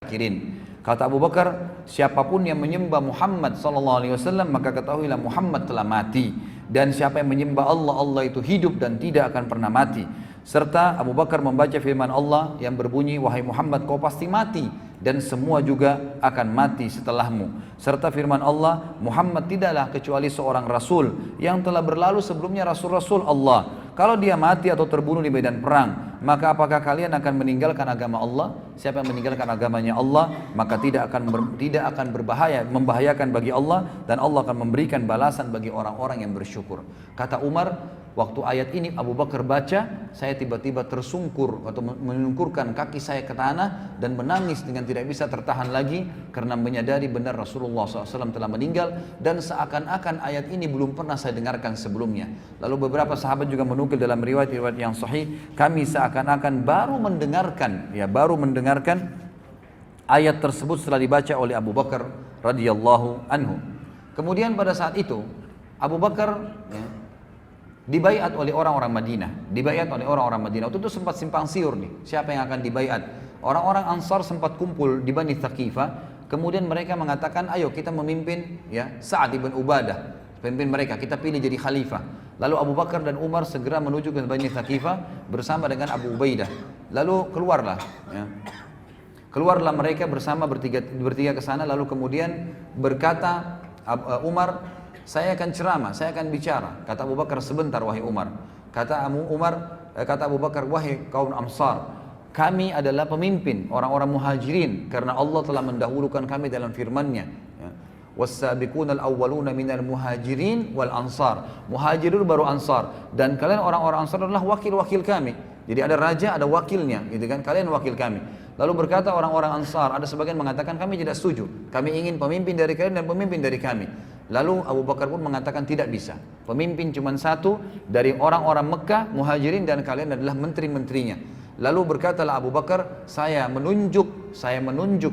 syakirin. Kata Abu Bakar, siapapun yang menyembah Muhammad SAW, maka ketahuilah Muhammad telah mati. Dan siapa yang menyembah Allah, Allah itu hidup dan tidak akan pernah mati. Serta Abu Bakar membaca firman Allah yang berbunyi, wahai Muhammad, kau pasti mati dan semua juga akan mati setelahmu. Serta firman Allah, Muhammad tidaklah kecuali seorang rasul yang telah berlalu sebelumnya rasul-rasul Allah. Kalau dia mati atau terbunuh di medan perang, maka apakah kalian akan meninggalkan agama Allah? Siapa yang meninggalkan agamanya Allah, maka tidak akan membahayakan bagi Allah, dan Allah akan memberikan balasan bagi orang-orang yang bersyukur. Kata Umar, waktu ayat ini Abu Bakar baca, saya tiba-tiba tersungkur atau menungkurkan kaki saya ke tanah dan menangis dengan tidak bisa tertahan lagi karena menyadari benar Rasulullah SAW telah meninggal, dan seakan-akan ayat ini belum pernah saya dengarkan sebelumnya. Lalu beberapa sahabat juga menukil dalam riwayat-riwayat yang sahih, kami seakan-akan baru mendengarkan ayat tersebut setelah dibaca oleh Abu Bakar radhiyallahu anhu. Kemudian pada saat itu Abu Bakar, ya, dibaiat oleh orang-orang Madinah. Waktu itu sempat simpang siur nih, siapa yang akan dibaiat. Orang-orang Ansar sempat kumpul di Bani Thaqifah. Kemudian mereka mengatakan, ayo kita memimpin, ya, Sa'ad ibn Ubadah, pemimpin mereka, kita pilih jadi khalifah. Lalu Abu Bakar dan Umar segera menuju ke Bani Thaqifah bersama dengan Abu Ubaidah. Lalu keluarlah mereka bersama bertiga ke sana. Lalu kemudian berkata Umar, saya akan ceramah, saya akan bicara. Kata Abu Bakar, sebentar wahai Umar. Kata Abu Bakar, wahai kaum Ansar, kami adalah pemimpin orang-orang muhajirin karena Allah telah mendahulukan kami dalam firman-Nya. Was-sabiqunal awwaluna minal muhajirin wal ansar. Muhajirun baru ansar, dan kalian orang-orang ansar adalah wakil-wakil kami. Jadi ada raja, ada wakilnya, gitu kan? Kalian wakil kami. Lalu berkata orang-orang ansar, ada sebagian mengatakan kami tidak setuju. Kami ingin pemimpin dari kalian dan pemimpin dari kami. Lalu Abu Bakar pun mengatakan tidak bisa. Pemimpin cuma satu dari orang-orang Mekah, muhajirin, dan kalian adalah menteri-menterinya. Lalu berkatalah Abu Bakar, saya menunjuk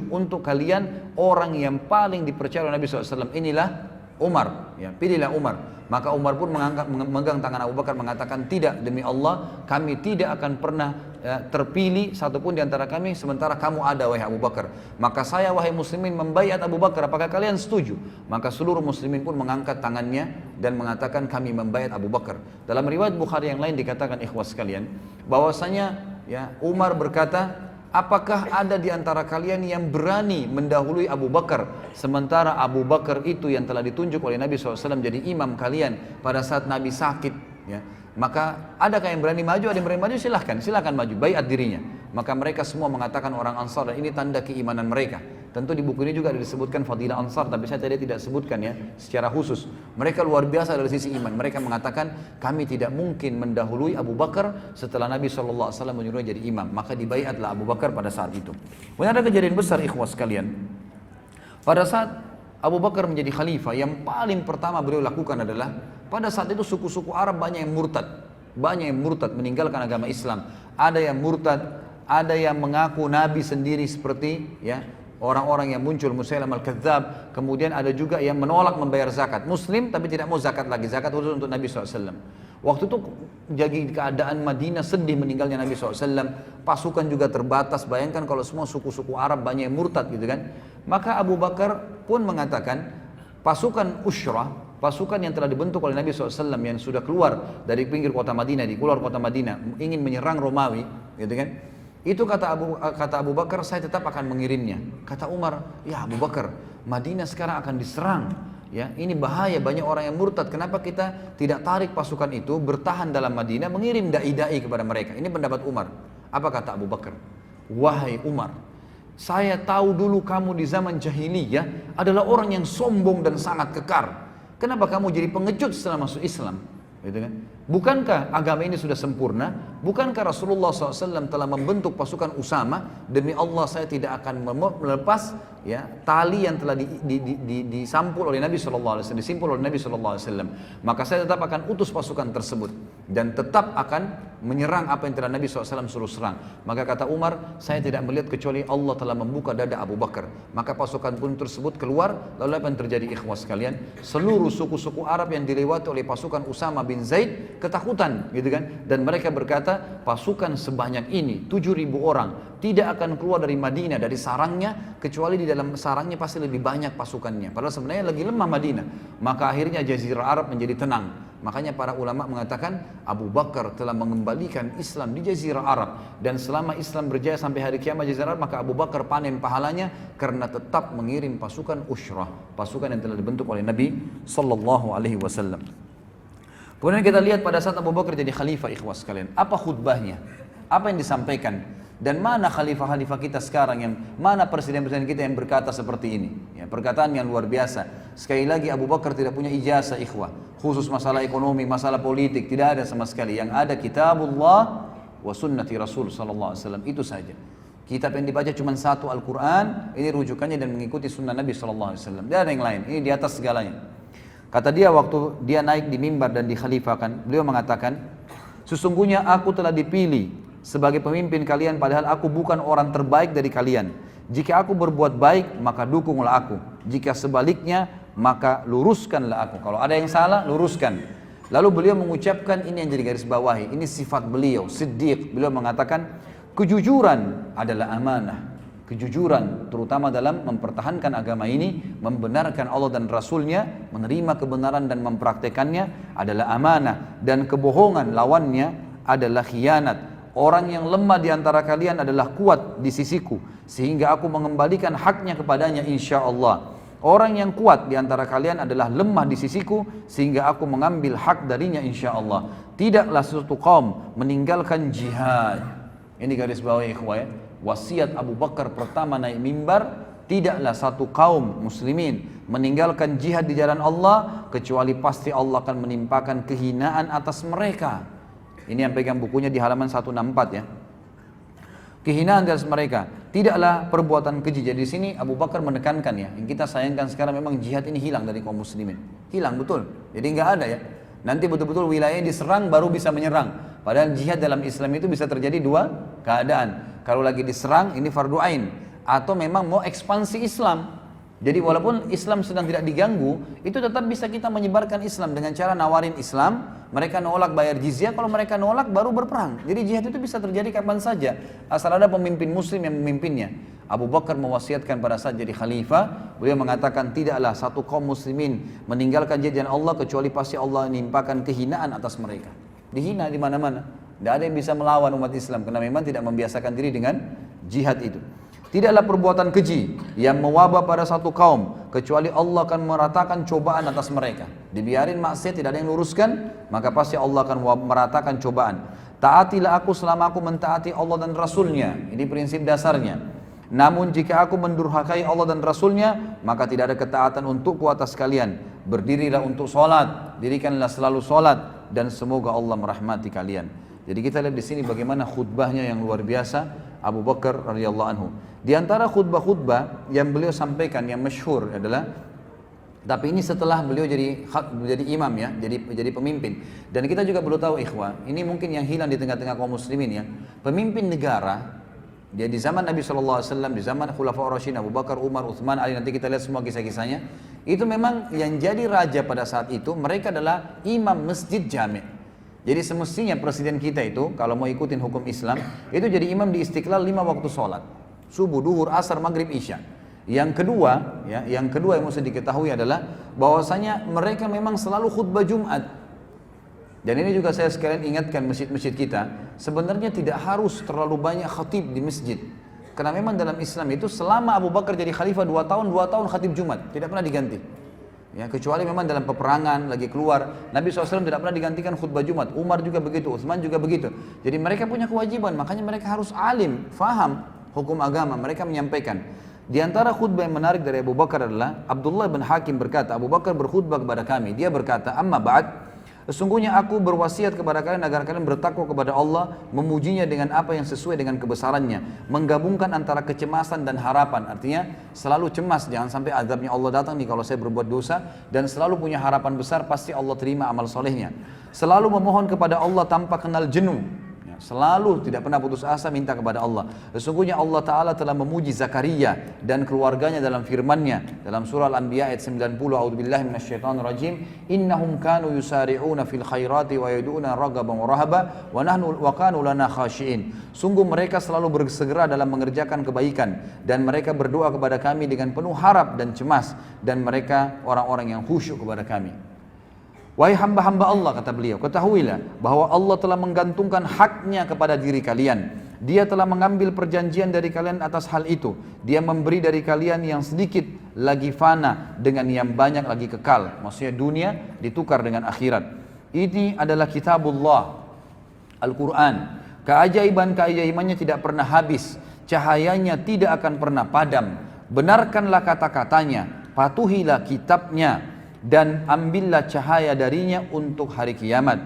untuk kalian orang yang paling dipercaya oleh Nabi SAW. Inilah Umar, ya, pilihlah Umar. Maka Umar pun memegang tangan Abu Bakar mengatakan, tidak, demi Allah kami tidak akan pernah terpilih satupun di antara kami sementara kamu ada wahai Abu Bakar. Maka saya wahai muslimin membaiat Abu Bakar, apakah kalian setuju? Maka seluruh muslimin pun mengangkat tangannya dan mengatakan kami membaiat Abu Bakar. Dalam riwayat Bukhari yang lain dikatakan, ikhwas sekalian, bahwasanya, ya, Umar berkata, apakah ada di antara kalian yang berani mendahului Abu Bakar sementara Abu Bakar itu yang telah ditunjuk oleh Nabi SAW jadi imam kalian pada saat Nabi sakit, ya? Maka adakah yang berani maju? Ada yang berani maju? Silahkan maju, baiat dirinya. Maka mereka semua mengatakan orang Ansar, dan ini tanda keimanan mereka. Tentu di buku ini juga disebutkan fadilah Ansar, tapi saya tadi tidak sebutkan, ya, secara khusus. Mereka luar biasa dari sisi iman. Mereka mengatakan kami tidak mungkin mendahului Abu Bakar setelah Nabi SAW menyuruh jadi imam. Maka dibaiatlah Abu Bakar pada saat itu. Kemudian ada kejadian besar, ikhwas sekalian. Pada saat Abu Bakar menjadi khalifah, yang paling pertama beliau lakukan adalah, pada saat itu suku-suku Arab banyak yang murtad meninggalkan agama Islam. Ada yang murtad, ada yang mengaku nabi sendiri seperti, ya, orang-orang yang muncul Musailam al-Kadzab. Kemudian ada juga yang menolak membayar zakat, muslim tapi tidak mau zakat lagi, zakat khusus untuk Nabi SAW. Waktu itu jadi keadaan Madinah sedih meninggalnya Nabi SAW, pasukan juga terbatas, bayangkan kalau semua suku-suku Arab banyak yang murtad gitu kan. Maka Abu Bakar pun mengatakan, pasukan Ushrah, pasukan yang telah dibentuk oleh Nabi SAW yang sudah keluar dari pinggir kota Madinah, di keluar kota Madinah, ingin menyerang Romawi gitu kan. Itu kata Abu Bakar, saya tetap akan mengirimnya. Kata Umar, ya Abu Bakar, Madinah sekarang akan diserang. Ya, ini bahaya, banyak orang yang murtad. Kenapa kita tidak tarik pasukan itu, bertahan dalam Madinah, mengirim dai-dai kepada mereka? Ini pendapat Umar. Apa kata Abu Bakar? Wahai Umar, saya tahu dulu kamu di zaman jahiliyah adalah orang yang sombong dan sangat kekar. Kenapa kamu jadi pengecut setelah masuk Islam? Gitu kan? Bukankah agama ini sudah sempurna? Bukankah Rasulullah SAW telah membentuk pasukan Usama? Demi Allah saya tidak akan melepas ya tali yang telah disampul oleh Nabi SAW, disimpul oleh Nabi SAW. Maka saya tetap akan utus pasukan tersebut dan tetap akan menyerang apa yang telah Nabi SAW suruh serang. Maka kata Umar, saya tidak melihat kecuali Allah telah membuka dada Abu Bakar. Maka pasukan pun tersebut keluar. Lalu apa yang terjadi ikhwah sekalian? Seluruh suku-suku Arab yang dilewati oleh pasukan Usama bin Zaid ketakutan gitu kan, dan mereka berkata, pasukan sebanyak ini 7.000 orang tidak akan keluar dari Madinah, dari sarangnya, kecuali di dalam sarangnya pasti lebih banyak pasukannya, padahal sebenarnya lagi lemah Madinah. Maka akhirnya Jazirah Arab menjadi tenang. Makanya para ulama mengatakan Abu Bakar telah mengembalikan Islam di Jazirah Arab, dan selama Islam berjaya sampai hari kiamat Jazirah Arab, maka Abu Bakar panen pahalanya karena tetap mengirim pasukan Ushrah, pasukan yang telah dibentuk oleh Nabi Sallallahu Alaihi Wasallam. Kemudian kita lihat pada saat Abu Bakar jadi khalifah, ikhwas sekalian, apa khutbahnya, apa yang disampaikan, dan mana khalifah-khalifah kita sekarang, yang mana presiden-presiden kita yang berkata seperti ini, ya, perkataan yang luar biasa. Sekali lagi Abu Bakar tidak punya ijazah ikhwah, khusus masalah ekonomi, masalah politik, tidak ada sama sekali. Yang ada kitabullah wa sunnati Rasul sallallahu alaihi wasallam, itu saja. Kitab yang dibaca cuma satu, Al-Quran, ini rujukannya dan mengikuti sunnah Nabi sallallahu alaihi wasallam. Tidak ada yang lain, ini di atas segalanya. Kata dia waktu dia naik di mimbar dan dikhalifahkan, beliau mengatakan, sesungguhnya aku telah dipilih sebagai pemimpin kalian padahal aku bukan orang terbaik dari kalian. Jika aku berbuat baik, maka dukunglah aku. Jika sebaliknya, maka luruskanlah aku. Kalau ada yang salah, luruskan. Lalu beliau mengucapkan, ini yang jadi garis bawahi, ini sifat beliau, siddiq. Beliau mengatakan, kejujuran adalah amanah. Kejujuran terutama dalam mempertahankan agama ini, membenarkan Allah dan Rasulnya, menerima kebenaran dan mempraktekannya adalah amanah, dan kebohongan lawannya adalah khianat. Orang yang lemah di antara kalian adalah kuat di sisiku, sehingga aku mengembalikan haknya kepadanya insya Allah. Orang yang kuat di antara kalian adalah lemah di sisiku, sehingga aku mengambil hak darinya insya Allah. Tidaklah suatu kaum meninggalkan jihad. Ini garis bawah ikhwah ya. Wasiat Abu Bakar pertama naik mimbar, tidaklah satu kaum muslimin meninggalkan jihad di jalan Allah kecuali pasti Allah akan menimpakan kehinaan atas mereka. Ini yang pegang bukunya di halaman 164 ya. Kehinaan atas mereka, tidaklah perbuatan keji. Jadi di sini Abu Bakar menekankan ya, yang kita sayangkan sekarang memang jihad ini hilang dari kaum muslimin. Hilang betul. Jadi nggak ada ya. Nanti betul-betul wilayahnya diserang baru bisa menyerang. Padahal jihad dalam Islam itu bisa terjadi dua keadaan. Kalau lagi diserang, ini fardu ain, atau memang mau ekspansi Islam. Jadi walaupun Islam sedang tidak diganggu, itu tetap bisa kita menyebarkan Islam dengan cara nawarin Islam. Mereka nolak bayar jizyah, kalau mereka nolak baru berperang. Jadi jihad itu bisa terjadi kapan saja, asal ada pemimpin muslim yang memimpinnya. Abu Bakar mewasiatkan pada saat jadi khalifah, beliau mengatakan tidaklah satu kaum muslimin meninggalkan jihad Allah kecuali pasti Allah menimpakan kehinaan atas mereka. Dihina di mana-mana. Tidak ada yang bisa melawan umat Islam karena memang tidak membiasakan diri dengan jihad itu. Tidaklah perbuatan keji yang mewabah pada satu kaum kecuali Allah akan meratakan cobaan atas mereka. Dibiarin maksiat tidak ada yang luruskan, maka pasti Allah akan meratakan cobaan. Taatilah aku selama aku mentaati Allah dan Rasulnya. Ini prinsip dasarnya. Namun jika aku mendurhakai Allah dan Rasulnya, maka tidak ada ketaatan untukku atas kalian. Berdirilah untuk sholat, dirikanlah selalu sholat, dan semoga Allah merahmati kalian. Jadi kita lihat di sini bagaimana khutbahnya yang luar biasa Abu Bakar radhiyallahu anhu. Di antara khutbah-khutbah yang beliau sampaikan yang masyhur adalah, tapi ini setelah beliau jadi imam ya, jadi pemimpin. Dan kita juga perlu tahu ikhwah, ini mungkin yang hilang di tengah-tengah kaum muslimin ya. Pemimpin negara dia di zaman Nabi SAW, di zaman Khulafaur Rasyidin Abu Bakar, Umar, Utsman, Ali, nanti kita lihat semua kisah-kisahnya. Itu memang yang jadi raja pada saat itu mereka adalah imam masjid jami'. Jadi semestinya presiden kita itu kalau mau ikutin hukum Islam itu jadi imam di Istiqlal 5 waktu sholat, subuh, duhur, asar, maghrib, isya. Yang kedua, yang mesti diketahui adalah bahwasanya mereka memang selalu khutbah Jumat. Dan ini juga saya sekalian ingatkan masjid-masjid kita, sebenarnya tidak harus terlalu banyak khatib di masjid. Karena memang dalam Islam itu selama Abu Bakar jadi khalifah 2 tahun khatib Jumat, tidak pernah diganti. Ya, kecuali memang dalam peperangan lagi keluar, Nabi SAW tidak pernah digantikan khutbah Jumat. Umar juga begitu, Utsman juga begitu. Jadi mereka punya kewajiban, makanya mereka harus alim, faham hukum agama, mereka menyampaikan. Di antara khutbah yang menarik dari Abu Bakar adalah Abdullah bin Hakim berkata, Abu Bakar berkhutbah kepada kami, dia berkata, amma ba'd, sesungguhnya aku berwasiat kepada kalian agar kalian bertakwa kepada Allah, memujinya dengan apa yang sesuai dengan kebesarannya, menggabungkan antara kecemasan dan harapan. Artinya selalu cemas, jangan sampai azabnya Allah datang nih kalau saya berbuat dosa, dan selalu punya harapan besar, pasti Allah terima amal solehnya. Selalu memohon kepada Allah tanpa kenal jenuh. Selalu tidak pernah putus asa minta kepada Allah. Sesungguhnya Allah Ta'ala telah memuji Zakaria dan keluarganya dalam firman-Nya dalam surah Al-Anbiya ayat 90, a'udzubillahi minasyaitonir rajim, innahum kanu yusari'una fil khairati wa yad'una raghaban wa rahaba wa kanu lana khashi'in. Sungguh mereka selalu bersegera dalam mengerjakan kebaikan dan mereka berdoa kepada kami dengan penuh harap dan cemas, dan mereka orang-orang yang khusyuk kepada kami. Wahai hamba-hamba Allah, kata beliau, ketahuilah bahwa Allah telah menggantungkan haknya kepada diri kalian. Dia telah mengambil perjanjian dari kalian atas hal itu. Dia memberi dari kalian yang sedikit lagi fana dengan yang banyak lagi kekal. Maksudnya dunia ditukar dengan akhirat. Ini adalah kitabullah, Al-Quran. Keajaiban-keajaibannya tidak pernah habis. Cahayanya tidak akan pernah padam. Benarkanlah kata-katanya, patuhilah kitabnya, dan ambillah cahaya darinya untuk hari kiamat.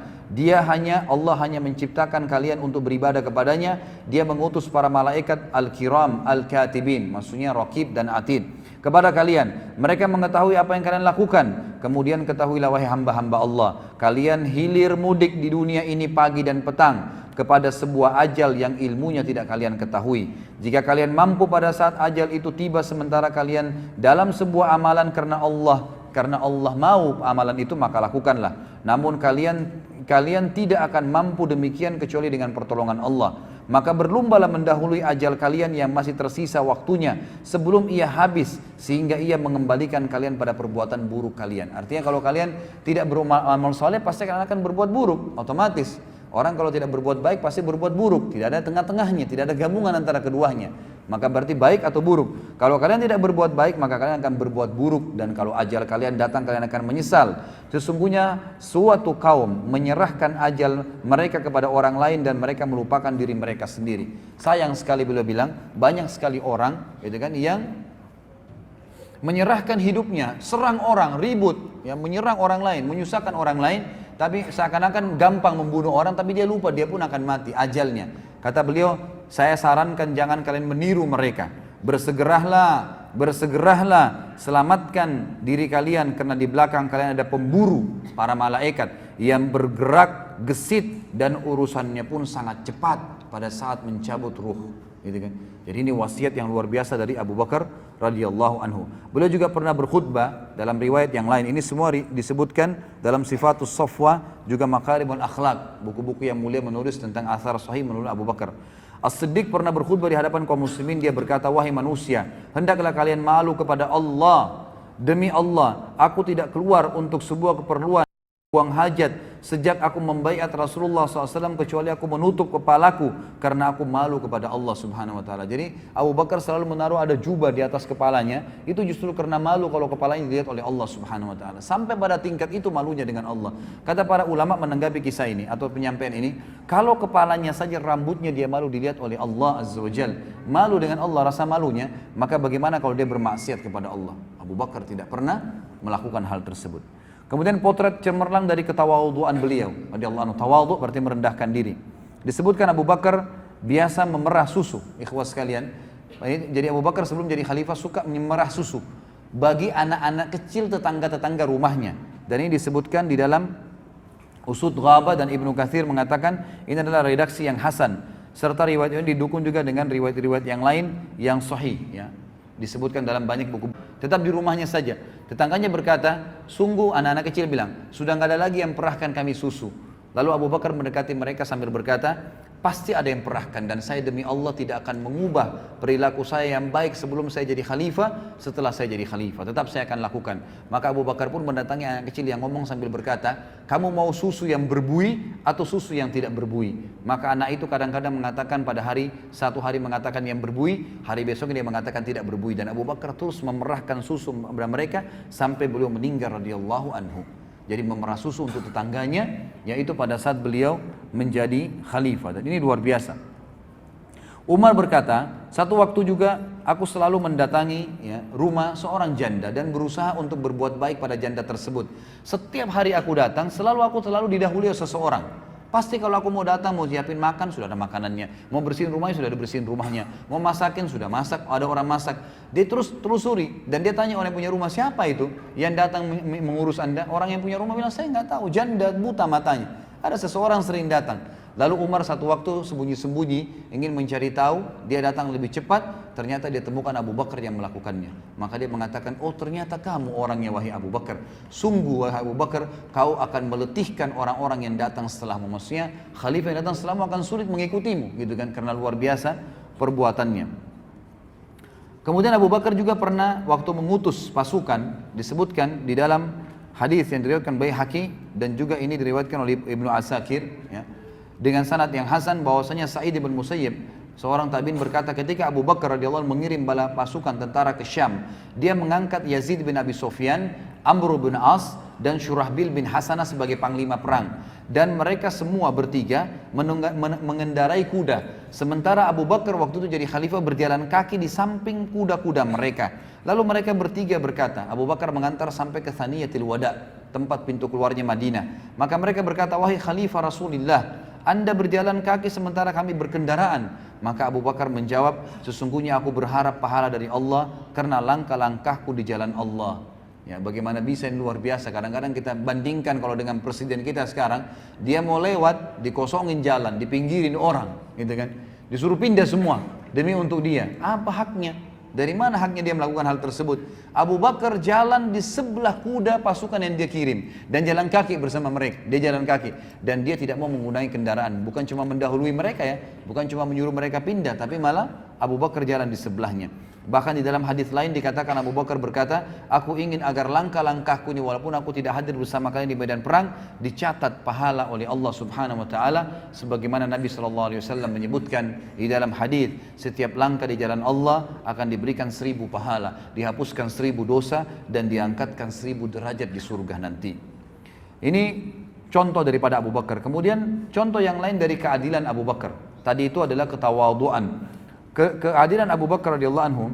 Allah hanya menciptakan kalian untuk beribadah kepadanya. Dia mengutus para malaikat al-kiram al-katibin, maksudnya raqib dan atid, kepada kalian. Mereka mengetahui apa yang kalian lakukan. Kemudian ketahuilah wahai hamba-hamba Allah, kalian hilir mudik di dunia ini pagi dan petang kepada sebuah ajal yang ilmunya tidak kalian ketahui. Jika kalian mampu pada saat ajal itu tiba sementara kalian dalam sebuah amalan karena Allah mau amalan itu, maka lakukanlah. Namun kalian tidak akan mampu demikian kecuali dengan pertolongan Allah. Maka berlombalah mendahului ajal kalian yang masih tersisa waktunya sebelum ia habis, sehingga ia mengembalikan kalian pada perbuatan buruk kalian. Artinya kalau kalian tidak beramal soleh, pasti kalian akan berbuat buruk, otomatis. Orang kalau tidak berbuat baik pasti berbuat buruk, tidak ada tengah-tengahnya, tidak ada gabungan antara keduanya. Maka berarti baik atau buruk. Kalau kalian tidak berbuat baik, maka kalian akan berbuat buruk, dan kalau ajal kalian datang, kalian akan menyesal. Sesungguhnya suatu kaum menyerahkan ajal mereka kepada orang lain dan mereka melupakan diri mereka sendiri. Sayang sekali beliau bilang, banyak sekali orang gitu kan, yang menyerahkan hidupnya, serang orang, ribut, ya, menyerang orang lain, menyusahkan orang lain, tapi seakan-akan gampang membunuh orang, tapi dia lupa dia pun akan mati ajalnya. Kata beliau, saya sarankan jangan kalian meniru mereka. Bersegeralah, selamatkan diri kalian, karena di belakang kalian ada pemburu, para malaikat yang bergerak gesit dan urusannya pun sangat cepat pada saat mencabut ruh. Gitu kan? Jadi ini wasiat yang luar biasa dari Abu Bakar radhiyallahu anhu. Beliau juga pernah berkhutbah dalam riwayat yang lain. Ini semua disebutkan dalam Sifatus Safwa, juga Makarimul Akhlaq, buku-buku yang mulia menulis tentang athar sahih menurut Abu Bakar. As-Siddiq pernah berkhutbah di hadapan kaum muslimin. Dia berkata, wahai manusia, hendaklah kalian malu kepada Allah. Demi Allah, aku tidak keluar untuk sebuah keperluan, buang hajat sejak aku membaiat Rasulullah SAW, kecuali aku menutup kepalaku karena aku malu kepada Allah Subhanahu Wa Taala. Jadi Abu Bakar selalu menaruh ada jubah di atas kepalanya, itu justru karena malu kalau kepalanya dilihat oleh Allah Subhanahu Wa Taala. Sampai pada tingkat itu malunya dengan Allah. Kata para ulama menanggapi kisah ini atau penyampaian ini, kalau kepalanya saja, rambutnya dia malu dilihat oleh Allah Azza wa Jal, malu dengan Allah, rasa malunya, maka bagaimana kalau dia bermaksiat kepada Allah? Abu Bakar tidak pernah melakukan hal tersebut. Kemudian potret cemerlang dari ketawadhuan beliau radhiyallahu anhu. Tawadhu berarti merendahkan diri. Disebutkan Abu Bakar biasa memerah susu, ikhwas sekalian. Jadi Abu Bakar sebelum jadi khalifah suka memerah susu bagi anak-anak kecil tetangga-tetangga rumahnya. Dan ini disebutkan di dalam Usud Ghabah, dan Ibnu Katsir mengatakan ini adalah redaksi yang hasan, serta riwayat ini didukung juga dengan riwayat-riwayat yang lain yang sahih, ya. Disebutkan dalam banyak buku. Tetap di rumahnya saja. Tetangganya berkata, sungguh anak-anak kecil bilang, sudah nggak ada lagi yang perahkan kami susu. Lalu Abu Bakar mendekati mereka sambil berkata, pasti ada yang perahkan dan saya demi Allah tidak akan mengubah perilaku saya yang baik sebelum saya jadi khalifah, setelah saya jadi khalifah tetap saya akan lakukan. Maka Abu Bakar pun mendatangi anak kecil yang ngomong sambil berkata, kamu mau susu yang berbuih atau susu yang tidak berbuih? Maka anak itu kadang-kadang mengatakan pada satu hari mengatakan yang berbuih, hari besoknya dia mengatakan tidak berbuih, dan Abu Bakar terus memerahkan susu kepada mereka sampai beliau meninggal radhiyallahu anhu. Jadi memerah susu untuk tetangganya, yaitu pada saat beliau menjadi khalifah. Dan ini luar biasa. Umar berkata, satu waktu juga aku selalu mendatangi rumah seorang janda dan berusaha untuk berbuat baik pada janda tersebut. Setiap hari aku datang, aku selalu didahului oleh seseorang. Pasti kalau aku mau datang, mau siapin makan, sudah ada makanannya. Mau bersihin rumahnya, sudah ada bersihin rumahnya. Mau masakin, sudah masak, ada orang masak. Dia terus telusuri, dan dia tanya orang yang punya rumah, siapa itu yang datang mengurus anda? Orang yang punya rumah bilang, saya nggak tahu, janda buta matanya. Ada seseorang sering datang. Lalu Umar satu waktu sembunyi-sembunyi ingin mencari tahu, dia datang lebih cepat, ternyata dia temukan Abu Bakar yang melakukannya. Maka dia mengatakan, oh ternyata kamu orangnya wahai Abu Bakar. Sungguh wahai Abu Bakar, kau akan meletihkan orang-orang yang datang setelahmu. Maksudnya khalifah yang datang setelahmu akan sulit mengikutimu, gitu kan, karena luar biasa perbuatannya. Kemudian Abu Bakar juga pernah waktu mengutus pasukan, disebutkan di dalam hadis yang diriwayatkan Baihaqi dan juga ini diriwayatkan oleh Ibnu Asakir, ya, dengan sanad yang hasan bahwasanya Sa'id bin Musayyib seorang tabi'in berkata, ketika Abu Bakar radhiyallahu anhu mengirim bala pasukan tentara ke Syam, dia mengangkat Yazid bin Abi Sufyan, Amr bin As dan Syurahbil bin Hasanah sebagai panglima perang, dan mereka semua bertiga mengendarai kuda, sementara Abu Bakar waktu itu jadi khalifah berjalan kaki di samping kuda-kuda mereka. Lalu mereka bertiga berkata, Abu Bakar mengantar sampai ke Thaniyatil Wada, tempat pintu keluarnya Madinah. Maka mereka berkata, wahai khalifah Rasulullah, anda berjalan kaki sementara kami berkendaraan. Maka Abu Bakar menjawab, sesungguhnya aku berharap pahala dari Allah karena langkah-langkahku di jalan Allah. Ya, bagaimana bisa, ini luar biasa. Kadang-kadang kita bandingkan kalau dengan presiden kita sekarang, dia mau lewat, dikosongin jalan, dipinggirin orang, gitu kan, disuruh pindah semua demi untuk dia. Apa haknya? Dari mana haknya dia melakukan hal tersebut? Abu Bakar jalan di sebelah kuda pasukan yang dia kirim dan jalan kaki bersama mereka. Dia jalan kaki dan dia tidak mau menggunakan kendaraan. Bukan cuma mendahului mereka ya, bukan cuma menyuruh mereka pindah, tapi malah Abu Bakar jalan di sebelahnya. Bahkan di dalam hadis lain dikatakan Abu Bakar berkata, aku ingin agar langkah-langkahku ini walaupun aku tidak hadir bersama kalian di medan perang, dicatat pahala oleh Allah Subhanahu wa taala, sebagaimana Nabi sallallahu alaihi wasallam menyebutkan di dalam hadis, setiap langkah di jalan Allah akan diberikan 1000 pahala, dihapuskan 1000 dosa dan diangkatkan 1000 derajat di surga nanti. Ini contoh daripada Abu Bakar. Kemudian contoh yang lain dari keadilan Abu Bakar. Tadi itu adalah ketawaduan. Keadilan Abu Bakar radhiyallahu anhu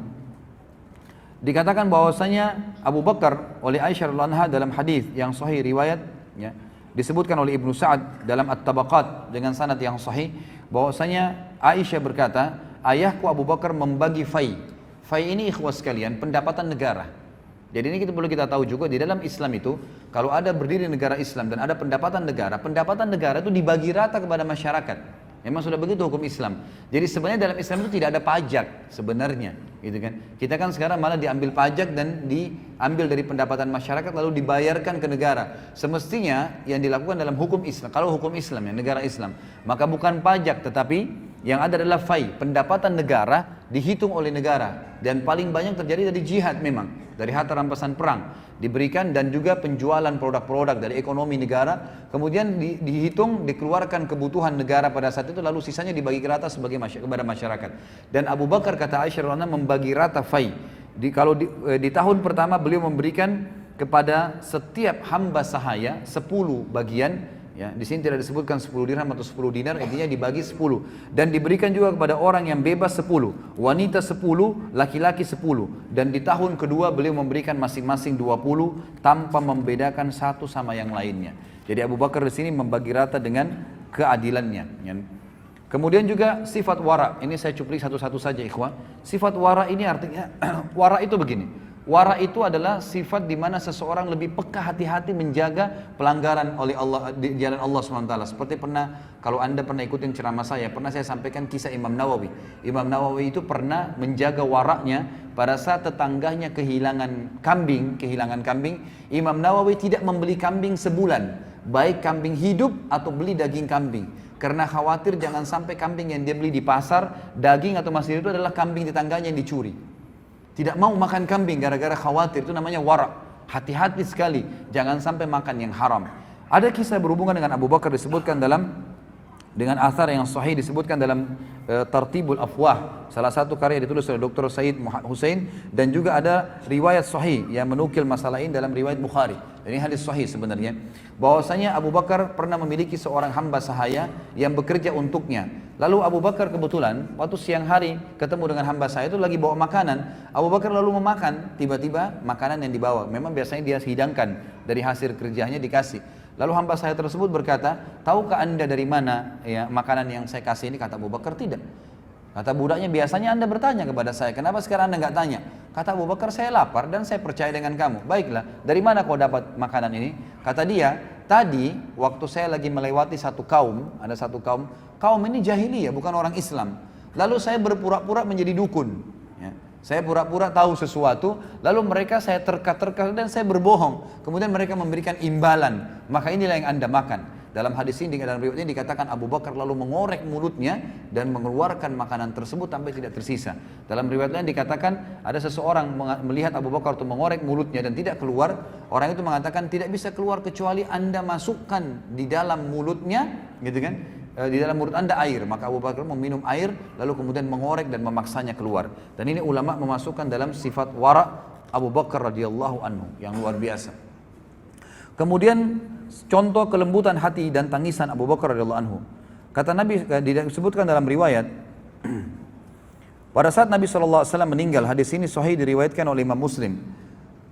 dikatakan bahwasanya Abu Bakar oleh Aisyah radhiyallahu anha dalam hadis yang sahih riwayat, ya, disebutkan oleh Ibnu Sa'ad dalam At-Tabaqat dengan sanad yang sahih bahwasanya Aisyah berkata, ayahku Abu Bakar membagi fai. Fai ini ikhwas sekalian, pendapatan negara. Jadi ini kita perlu kita tahu juga di dalam Islam itu, kalau ada berdiri negara Islam dan ada pendapatan negara itu dibagi rata kepada masyarakat. Memang sudah begitu hukum Islam. Jadi sebenarnya dalam Islam itu tidak ada pajak sebenarnya, gitu kan. Kita kan sekarang malah diambil pajak dan diambil dari pendapatan masyarakat lalu dibayarkan ke negara. Semestinya yang dilakukan dalam hukum Islam, kalau hukum Islam ya negara Islam, maka bukan pajak tetapi yang ada adalah fai, pendapatan negara dihitung oleh negara, dan paling banyak terjadi dari jihad memang, dari harta rampasan perang diberikan dan juga penjualan produk-produk dari ekonomi negara, kemudian dihitung, dikeluarkan kebutuhan negara pada saat itu, lalu sisanya dibagi rata kepada masyarakat. Dan Abu Bakar kata Aisyah radhiyallahu anha membagi rata fai. Kalau di tahun pertama beliau memberikan kepada setiap hamba sahaya 10 bagian. Ya, di sini tidak disebutkan 10 dirham atau 10 dinar, intinya dibagi 10. Dan diberikan juga kepada orang yang bebas 10, wanita 10, laki-laki 10. Dan di tahun kedua beliau memberikan masing-masing 20 tanpa membedakan satu sama yang lainnya. Jadi Abu Bakar di sini membagi rata dengan keadilannya. Kemudian juga sifat wara, ini saya cuplik satu-satu saja ikhwah. Sifat wara ini artinya, wara itu begini. Wara itu adalah sifat di mana seseorang lebih peka, hati-hati menjaga pelanggaran oleh Allah di jalan Allah SWT. Seperti kalau anda pernah ikutin ceramah saya, pernah saya sampaikan kisah Imam Nawawi. Imam Nawawi itu pernah menjaga waraknya pada saat tetangganya kehilangan kambing. Imam Nawawi tidak membeli kambing sebulan. baik kambing hidup atau beli daging kambing. Karena khawatir jangan sampai kambing yang dia beli di pasar, daging atau masih hidup itu adalah kambing tetangganya yang dicuri. Tidak mau makan kambing gara-gara khawatir, itu namanya wara'. Hati-hati sekali, jangan sampai makan yang haram. Ada kisah berhubungan dengan Abu Bakar disebutkan dengan athar yang sahih disebutkan dalam Tartibul Afwah, salah satu karya ditulis oleh Dr. Said Hussein, dan juga ada riwayat sahih yang menukil masalah ini dalam riwayat Bukhari. Ini hadis sahih sebenarnya, bahwasanya Abu Bakar pernah memiliki seorang hamba sahaya yang bekerja untuknya. Lalu Abu Bakar kebetulan waktu siang hari ketemu dengan hamba sahaya itu lagi bawa makanan. Abu Bakar lalu memakan, tiba-tiba makanan yang dibawa, memang biasanya dia hidangkan dari hasil kerjanya dikasih. Lalu hamba saya tersebut berkata, tahukah anda dari mana ya makanan yang saya kasih ini? Kata Abu Bakar, tidak. Kata budaknya, biasanya anda bertanya kepada saya, kenapa sekarang anda nggak tanya? Kata Abu Bakar, saya lapar dan saya percaya dengan kamu. Baiklah, dari mana kau dapat makanan ini? Kata dia, tadi waktu saya lagi melewati satu kaum, ada satu kaum ini jahiliyah, bukan orang Islam. Lalu saya berpura-pura menjadi dukun. Saya pura-pura tahu sesuatu, lalu mereka saya terka-terka dan saya berbohong. Kemudian mereka memberikan imbalan, maka inilah yang anda makan. Dalam hadis ini, dalam riwayat ini dikatakan Abu Bakar lalu mengorek mulutnya dan mengeluarkan makanan tersebut sampai tidak tersisa. Dalam riwayat lain dikatakan ada seseorang melihat Abu Bakar itu mengorek mulutnya dan tidak keluar. Orang itu mengatakan tidak bisa keluar kecuali anda masukkan di dalam mulutnya, gitu kan? Di dalam mulut anda air, maka Abu Bakar meminum air lalu kemudian mengorek dan memaksanya keluar. Dan ini ulama memasukkan dalam sifat wara' Abu Bakar radhiyallahu anhu yang luar biasa. Kemudian contoh kelembutan hati dan tangisan Abu Bakar radhiyallahu anhu. Kata Nabi, disebutkan dalam riwayat pada saat Nabi SAW meninggal, hadis ini sahih diriwayatkan oleh Imam Muslim.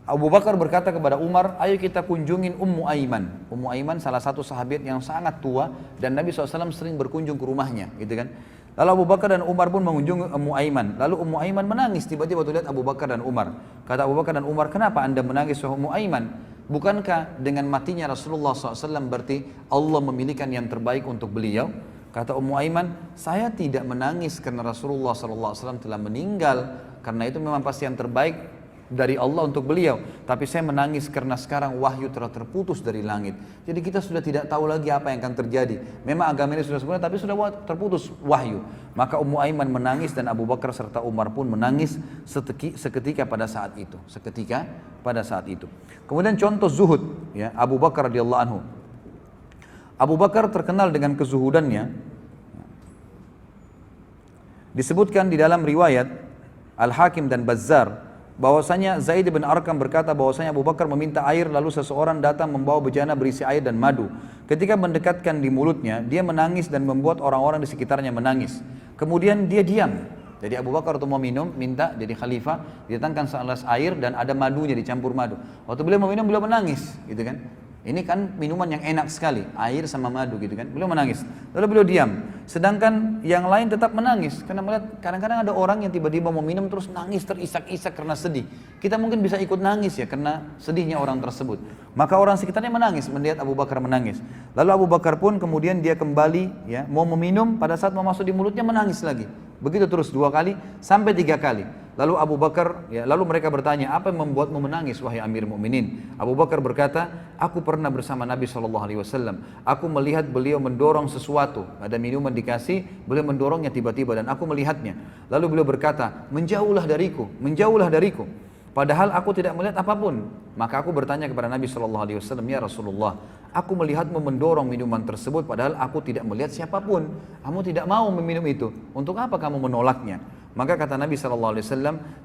Abu Bakar berkata kepada Umar, ayo kita kunjungin Ummu Aiman. Ummu Aiman salah satu sahabat yang sangat tua dan Nabi SAW sering berkunjung ke rumahnya, gitu kan. Lalu Abu Bakar dan Umar pun mengunjungi Ummu Aiman. Lalu Ummu Aiman menangis tiba-tiba waktu lihat Abu Bakar dan Umar. Kata Abu Bakar dan Umar, kenapa anda menangis wahai Ummu Aiman? Bukankah dengan matinya Rasulullah SAW berarti Allah memilihkan yang terbaik untuk beliau? Kata Ummu Aiman, saya tidak menangis karena Rasulullah SAW telah meninggal, karena itu memang pasti yang terbaik dari Allah untuk beliau, tapi saya menangis karena sekarang wahyu telah terputus dari langit. Jadi kita sudah tidak tahu lagi apa yang akan terjadi. Memang agama ini sudah sempurna, tapi sudah terputus wahyu. Maka Ummu Aiman menangis dan Abu Bakar serta Umar pun menangis seketika pada saat itu. Kemudian contoh zuhud, ya, Abu Bakar radhiyallahu anhu. Abu Bakar terkenal dengan kezuhudannya. Disebutkan di dalam riwayat Al-Hakim dan Bazzar bahwasanya Zaid bin Arqam berkata bahwasanya Abu Bakar meminta air, lalu seseorang datang membawa bejana berisi air dan madu. Ketika mendekatkan di mulutnya, dia menangis dan membuat orang-orang di sekitarnya menangis. Kemudian dia diam. Jadi Abu Bakar untuk mau minum, minta jadi khalifah, didatangkan segelas air dan ada madunya, dicampur madu. Waktu beliau mau minum, beliau menangis, gitu kan. Ini kan minuman yang enak sekali, air sama madu gitu kan. Beliau menangis, lalu beliau diam. Sedangkan yang lain tetap menangis, karena melihat kadang-kadang ada orang yang tiba-tiba mau minum terus nangis terisak-isak karena sedih. Kita mungkin bisa ikut nangis ya, karena sedihnya orang tersebut. Maka orang sekitarnya menangis, melihat Abu Bakar menangis. Lalu Abu Bakar pun kemudian dia kembali ya, mau meminum, pada saat mau masuk di mulutnya menangis lagi. Begitu terus 2 kali sampai 3 kali. Lalu Abu Bakar, ya, lalu mereka bertanya, apa yang membuatmu menangis wahai Amir Mukminin? Abu Bakar berkata, aku pernah bersama Nabi SAW. Aku melihat beliau mendorong sesuatu, ada minuman dikasih, beliau mendorongnya tiba-tiba dan aku melihatnya. Lalu beliau berkata, menjauhlah dariku, menjauhlah dariku. Padahal aku tidak melihat apapun. Maka aku bertanya kepada Nabi SAW, ya Rasulullah, aku melihatmu mendorong minuman tersebut padahal aku tidak melihat siapapun. Kamu tidak mau meminum itu. Untuk apa kamu menolaknya? Maka kata Nabi SAW,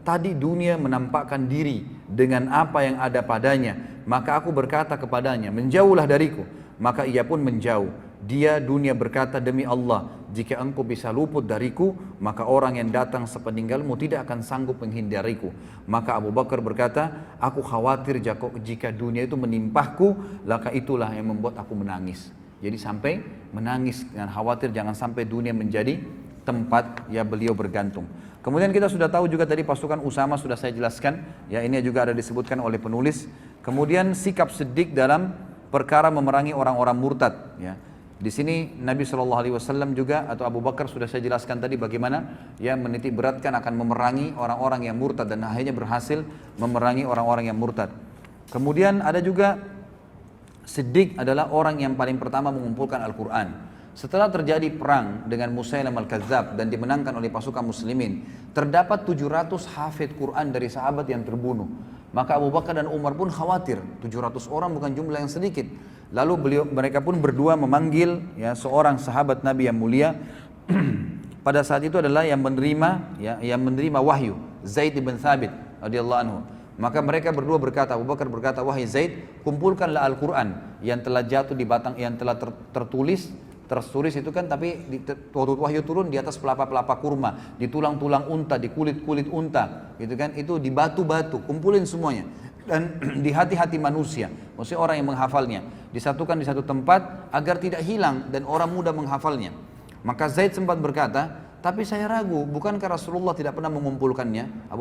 tadi dunia menampakkan diri dengan apa yang ada padanya. Maka aku berkata kepadanya, menjauhlah dariku. Maka ia pun menjauh. Dia dunia berkata, demi Allah, jika engkau bisa luput dariku, maka orang yang datang sepeninggalmu tidak akan sanggup menghindariku. Maka Abu Bakar berkata, aku khawatir jika dunia itu menimpahku, maka itulah yang membuat aku menangis. Jadi sampai menangis dengan khawatir jangan sampai dunia menjadi tempat ya beliau bergantung. Kemudian kita sudah tahu juga tadi pasukan Usama sudah saya jelaskan, ya ini juga ada disebutkan oleh penulis. Kemudian sikap Siddiq dalam perkara memerangi orang-orang murtad, ya. Di sini Nabi SAW juga atau Abu Bakar sudah saya jelaskan tadi bagaimana ya menitik beratkan akan memerangi orang-orang yang murtad dan akhirnya berhasil memerangi orang-orang yang murtad. Kemudian ada juga Siddiq adalah orang yang paling pertama mengumpulkan Al-Quran. Setelah terjadi perang dengan Musailam al-Kadzab dan dimenangkan oleh pasukan muslimin, terdapat 700 hafid Quran dari sahabat yang terbunuh. Maka Abu Bakar dan Umar pun khawatir, 700 orang bukan jumlah yang sedikit. Lalu mereka pun berdua memanggil seorang sahabat Nabi yang mulia. Pada saat itu adalah yang menerima wahyu, Zaid bin Thabit radhiyallahu anhu. Maka mereka berdua berkata, Abu Bakar berkata, wahai Zaid, kumpulkanlah Al-Quran yang telah jatuh di batang, yang telah tertulis itu kan, tapi waktu wahyu turun di atas pelapa-pelapa kurma, di tulang-tulang unta, di kulit-kulit unta, gitu kan, itu di batu-batu, kumpulin semuanya. Dan di hati-hati manusia, maksudnya orang yang menghafalnya, disatukan di satu tempat agar tidak hilang dan orang mudah menghafalnya. Maka Zaid sempat berkata, tapi saya ragu, bukankah Rasulullah tidak pernah mengumpulkannya?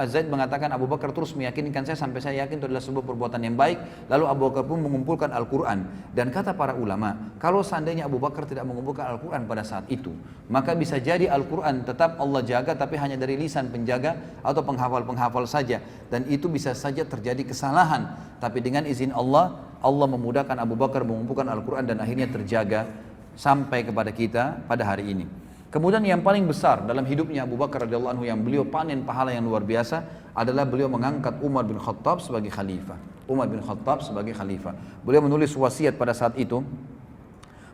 Zaid mengatakan, Abu Bakar terus meyakinkan saya sampai saya yakin itu adalah sebuah perbuatan yang baik. Lalu Abu Bakar pun mengumpulkan Al-Quran. Dan kata para ulama, kalau seandainya Abu Bakar tidak mengumpulkan Al-Quran pada saat itu, maka bisa jadi Al-Quran tetap Allah jaga, tapi hanya dari lisan penjaga atau penghafal-penghafal saja. Dan itu bisa saja terjadi kesalahan. Tapi dengan izin Allah, Allah memudahkan Abu Bakar mengumpulkan Al-Quran dan akhirnya terjaga sampai kepada kita pada hari ini. Kemudian yang paling besar dalam hidupnya Abu Bakar radhiyallahu anhu yang beliau panen pahala yang luar biasa adalah beliau mengangkat Umar bin Khattab sebagai khalifah. Beliau menulis wasiat pada saat itu.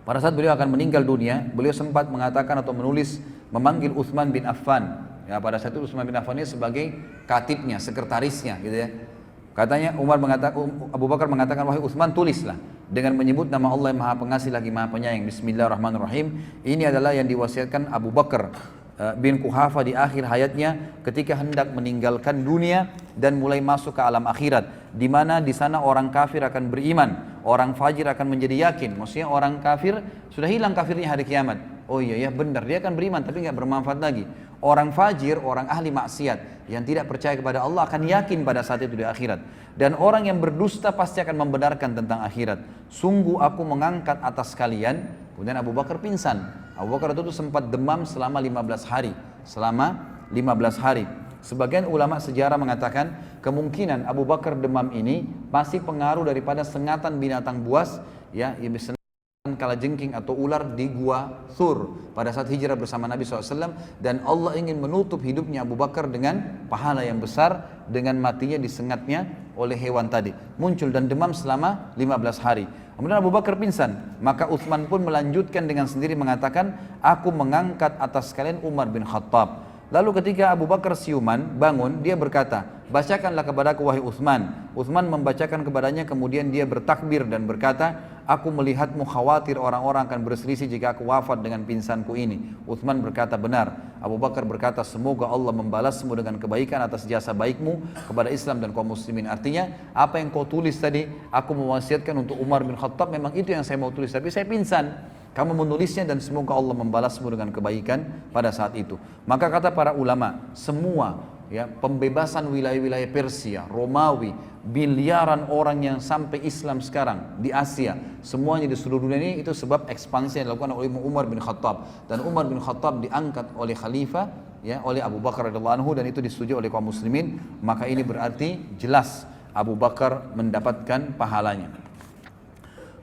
Pada saat beliau akan meninggal dunia, beliau sempat mengatakan atau memanggil Utsman bin Affan. Ya, pada saat itu Utsman bin Affan ini sebagai katibnya, sekretarisnya, gitu ya. Katanya Abu Bakar mengatakan, wahai Utsman, tulislah dengan menyebut nama Allah yang Maha Pengasih lagi Maha Penyayang. Bismillahirrahmanirrahim. Ini adalah yang diwasiatkan Abu Bakar bin Quhafa di akhir hayatnya ketika hendak meninggalkan dunia dan mulai masuk ke alam akhirat, di mana di sana orang kafir akan beriman, orang fajir akan menjadi yakin. Maksudnya orang kafir sudah hilang kafirnya hari kiamat. Oh iya ya benar, dia akan beriman tapi nggak bermanfaat lagi. Orang fajir, orang ahli maksiat yang tidak percaya kepada Allah akan yakin pada saat itu di akhirat. Dan orang yang berdusta pasti akan membenarkan tentang akhirat. Sungguh aku mengangkat atas kalian. Kemudian Abu Bakar pingsan. Abu Bakar itu sempat demam selama 15 hari. Sebagian ulama sejarah mengatakan kemungkinan Abu Bakar demam ini masih pengaruh daripada sengatan binatang buas, ya, kalajengking atau ular di gua Thur pada saat hijrah bersama Nabi SAW, dan Allah ingin menutup hidupnya Abu Bakar dengan pahala yang besar dengan matinya disengatnya oleh hewan tadi, muncul dan demam selama 15 hari. Kemudian Abu Bakar pingsan, maka Utsman pun melanjutkan dengan sendiri mengatakan, aku mengangkat atas kalian Umar bin Khattab. Lalu ketika Abu Bakar siuman bangun, dia berkata, bacakanlah kepadaku wahai Utsman. Utsman membacakan kepadanya, kemudian dia bertakbir dan berkata, aku melihatmu khawatir orang-orang akan berselisih jika aku wafat dengan pingsanku ini. Utsman berkata, benar. Abu Bakar berkata, semoga Allah membalasmu dengan kebaikan atas jasa baikmu kepada Islam dan kaum muslimin. Artinya, apa yang kau tulis tadi, aku mewasiatkan untuk Umar bin Khattab, memang itu yang saya mau tulis, tapi saya pingsan. Kamu menulisnya dan semoga Allah membalasmu dengan kebaikan pada saat itu. Maka kata para ulama, semua pembebasan wilayah-wilayah Persia, Romawi, miliaran orang yang sampai Islam sekarang di Asia, semuanya di seluruh dunia ini itu sebab ekspansi yang dilakukan oleh Umar bin Khattab. Dan Umar bin Khattab diangkat oleh khalifah, oleh Abu Bakar radhiyallahu anhu, dan itu disetujui oleh kaum muslimin. Maka ini berarti jelas Abu Bakar mendapatkan pahalanya.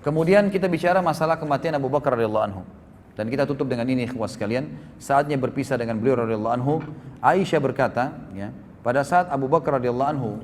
Kemudian kita bicara masalah kematian Abu Bakar radhiyallahu anhu. Dan kita tutup dengan ini ikhwas sekalian, saatnya berpisah dengan beliau radhiyallahu anhu. Aisyah berkata, pada saat Abu Bakar radhiyallahu anhu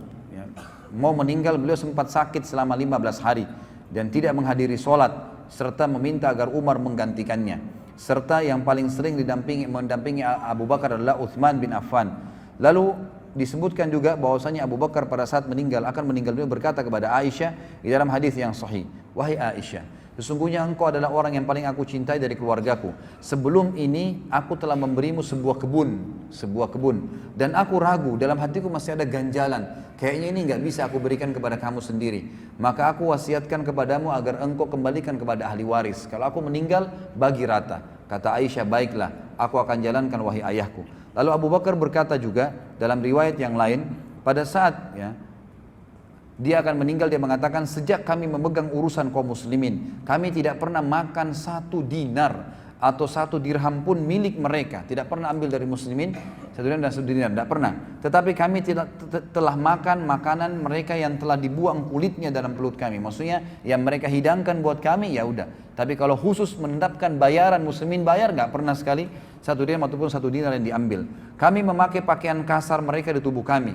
mau meninggal, beliau sempat sakit selama 15 hari dan tidak menghadiri sholat serta meminta agar Umar menggantikannya. Serta yang paling sering mendampingi Abu Bakar adalah Utsman bin Affan. Lalu disebutkan juga bahwasanya Abu Bakar pada saat akan meninggal dunia berkata kepada Aisyah di dalam hadis yang sahih, wahai Aisyah, sesungguhnya engkau adalah orang yang paling aku cintai dari keluargaku. Sebelum ini aku telah memberimu sebuah kebun, dan aku ragu, dalam hatiku masih ada ganjalan, kayaknya ini nggak bisa aku berikan kepada kamu sendiri. Maka aku wasiatkan kepadamu agar engkau kembalikan kepada ahli waris. Kalau aku meninggal, bagi rata. Kata Aisyah, baiklah, aku akan jalankan wahai ayahku. Lalu Abu Bakar berkata juga dalam riwayat yang lain, pada saat dia akan meninggal, dia mengatakan, sejak kami memegang urusan kaum muslimin, kami tidak pernah makan 1 dinar atau 1 dirham pun milik mereka. Tidak pernah ambil dari muslimin 1 dirham dan 1 dinar, tidak pernah. Tetapi kami telah makan makanan mereka yang telah dibuang kulitnya dalam perut kami. Maksudnya yang mereka hidangkan buat kami, ya udah. Tapi kalau khusus menetapkan bayaran muslimin bayar, nggak pernah sekali 1 dirham ataupun 1 dinar yang diambil. Kami memakai pakaian kasar mereka di tubuh kami.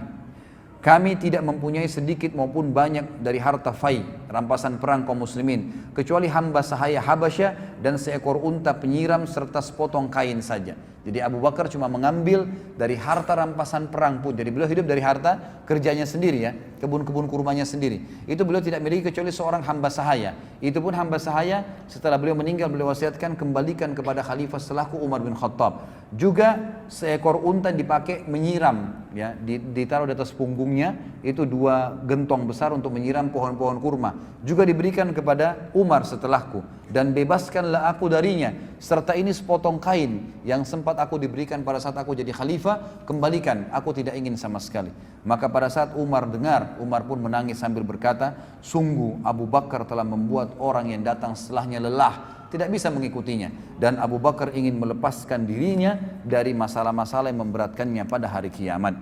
Kami tidak mempunyai sedikit maupun banyak dari harta fai, rampasan perang kaum muslimin, kecuali hamba sahaya Habasyah dan seekor unta penyiram serta sepotong kain saja. Jadi Abu Bakar cuma mengambil dari harta rampasan perang pun. Jadi beliau hidup dari harta kerjanya sendiri ya, kebun-kebun kurmanya sendiri. Itu beliau tidak miliki kecuali seorang hamba sahaya. Itu pun hamba sahaya setelah beliau meninggal beliau wasiatkan kembalikan kepada khalifah setelahku Umar bin Khattab. Juga seekor unta dipakai menyiram ya, ditaruh di atas punggungnya, itu 2 gentong besar untuk menyiram pohon-pohon kurma. Juga diberikan kepada Umar setelahku, dan bebaskanlah aku darinya, serta ini sepotong kain yang sempat aku diberikan pada saat aku jadi khalifah, kembalikan, aku tidak ingin sama sekali. Maka pada saat Umar dengar, Umar pun menangis sambil berkata, sungguh Abu Bakar telah membuat orang yang datang setelahnya lelah, tidak bisa mengikutinya, dan Abu Bakar ingin melepaskan dirinya dari masalah-masalah yang memberatkannya pada hari kiamat.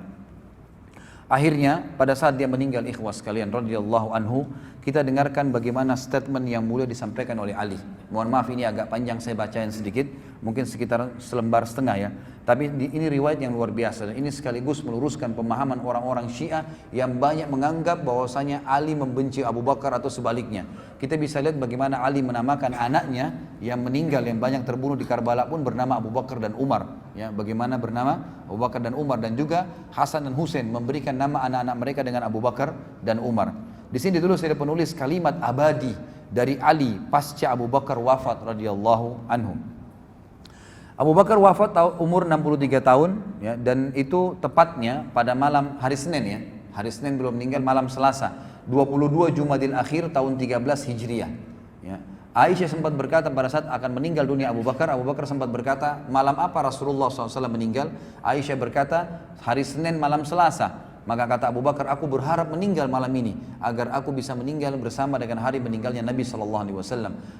Akhirnya pada saat dia meninggal, ikhwas sekalian radhiyallahu anhu, kita dengarkan bagaimana statement yang mulia disampaikan oleh Ali. Mohon maaf ini agak panjang, saya bacain sedikit, mungkin sekitar selembar setengah ya. Tapi ini riwayat yang luar biasa, dan ini sekaligus meluruskan pemahaman orang-orang Syiah yang banyak menganggap bahwasanya Ali membenci Abu Bakar atau sebaliknya. Kita bisa lihat bagaimana Ali menamakan anaknya yang meninggal, yang banyak terbunuh di Karbala pun bernama Abu Bakar dan Umar. Ya, bagaimana bernama Abu Bakar dan Umar, dan juga Hasan dan Husain memberikan nama anak-anak mereka dengan Abu Bakar dan Umar. Di sini ditulis oleh penulis kalimat abadi dari Ali pasca Abu Bakar wafat radhiyallahu anhu. Abu Bakar wafat umur 63 tahun ya, dan itu tepatnya pada malam hari Senin ya. Hari Senin belum meninggal, malam Selasa 22 Jumadil Akhir tahun 13 Hijriah ya. Aisyah sempat berkata pada saat akan meninggal dunia Abu Bakar sempat berkata, malam apa Rasulullah SAW meninggal? Aisyah berkata, hari Senin malam Selasa. Maka kata Abu Bakar, aku berharap meninggal malam ini agar aku bisa meninggal bersama dengan hari meninggalnya Nabi SAW.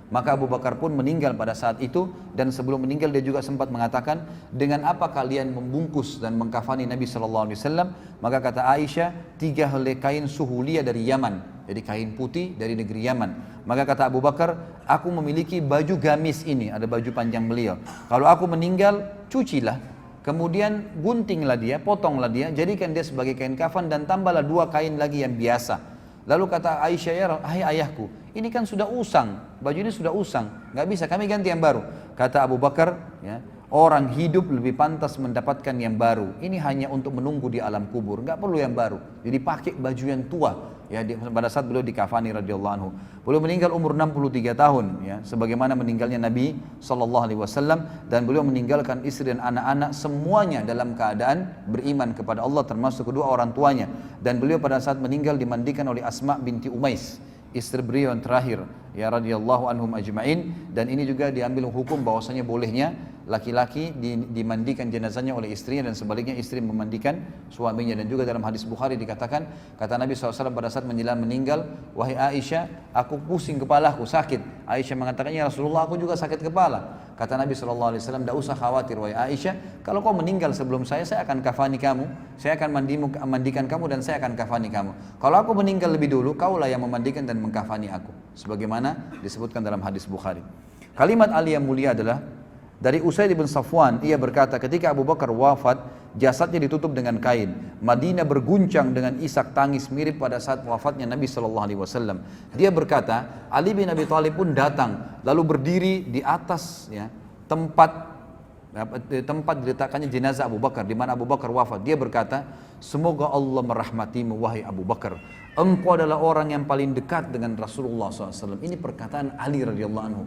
Maka Abu Bakar pun meninggal pada saat itu, dan sebelum meninggal dia juga sempat mengatakan, dengan apa kalian membungkus dan mengkafani Nabi SAW? Maka kata Aisyah, 3 helai kain suhulia dari Yaman, jadi kain putih dari negeri Yaman. Maka kata Abu Bakar, aku memiliki baju gamis ini, ada baju panjang beliau. Kalau aku meninggal, cucilah. Kemudian guntinglah dia, potonglah dia, jadikan dia sebagai kain kafan, dan tambahlah 2 kain lagi yang biasa. Lalu kata Aisyah, ya ayahku, ini kan sudah usang, baju ini sudah usang, nggak bisa, kami ganti yang baru. Kata Abu Bakar, ya, orang hidup lebih pantas mendapatkan yang baru. Ini hanya untuk menunggu di alam kubur, nggak perlu yang baru. Jadi pakai baju yang tua. Ya, pada saat beliau dikafani radhiyallahu anhu. Beliau meninggal umur 63 tahun ya, sebagaimana meninggalnya Nabi SAW, dan beliau meninggalkan istri dan anak-anak semuanya dalam keadaan beriman kepada Allah, termasuk kedua orang tuanya. Dan beliau pada saat meninggal dimandikan oleh Asma binti Umais, istri beliau yang terakhir ya radhiyallahu anhum ajma'in. Dan ini juga diambil hukum bahwasanya bolehnya laki-laki dimandikan jenazahnya oleh istrinya, dan sebaliknya istri memandikan suaminya. Dan juga dalam hadis Bukhari dikatakan, kata Nabi SAW pada saat menjelang meninggal, wahai Aisyah, aku pusing kepalaku, sakit. Aisyah mengatakan, ya Rasulullah, aku juga sakit kepala. Kata Nabi SAW, tidak usah khawatir wahai Aisyah, kalau kau meninggal sebelum saya akan kafani kamu, saya akan mandikan kamu, dan saya akan kafani kamu. Kalau aku meninggal lebih dulu, kaulah yang memandikan dan mengkafani aku, sebagaimana disebutkan dalam hadis Bukhari. Kalimat Ali yang mulia adalah dari Usaid bin Safwan, ia berkata, ketika Abu Bakar wafat, jasadnya ditutup dengan kain. Madinah berguncang dengan isak tangis mirip pada saat wafatnya Nabi SAW. Dia berkata, Ali bin Abi Thalib pun datang, lalu berdiri di atas ya, tempat diletakkannya jenazah Abu Bakar, di mana Abu Bakar wafat. Dia berkata, semoga Allah merahmatimu wahai Abu Bakar. Engkau adalah orang yang paling dekat dengan Rasulullah SAW. Ini perkataan Ali radhiyallahu anhu.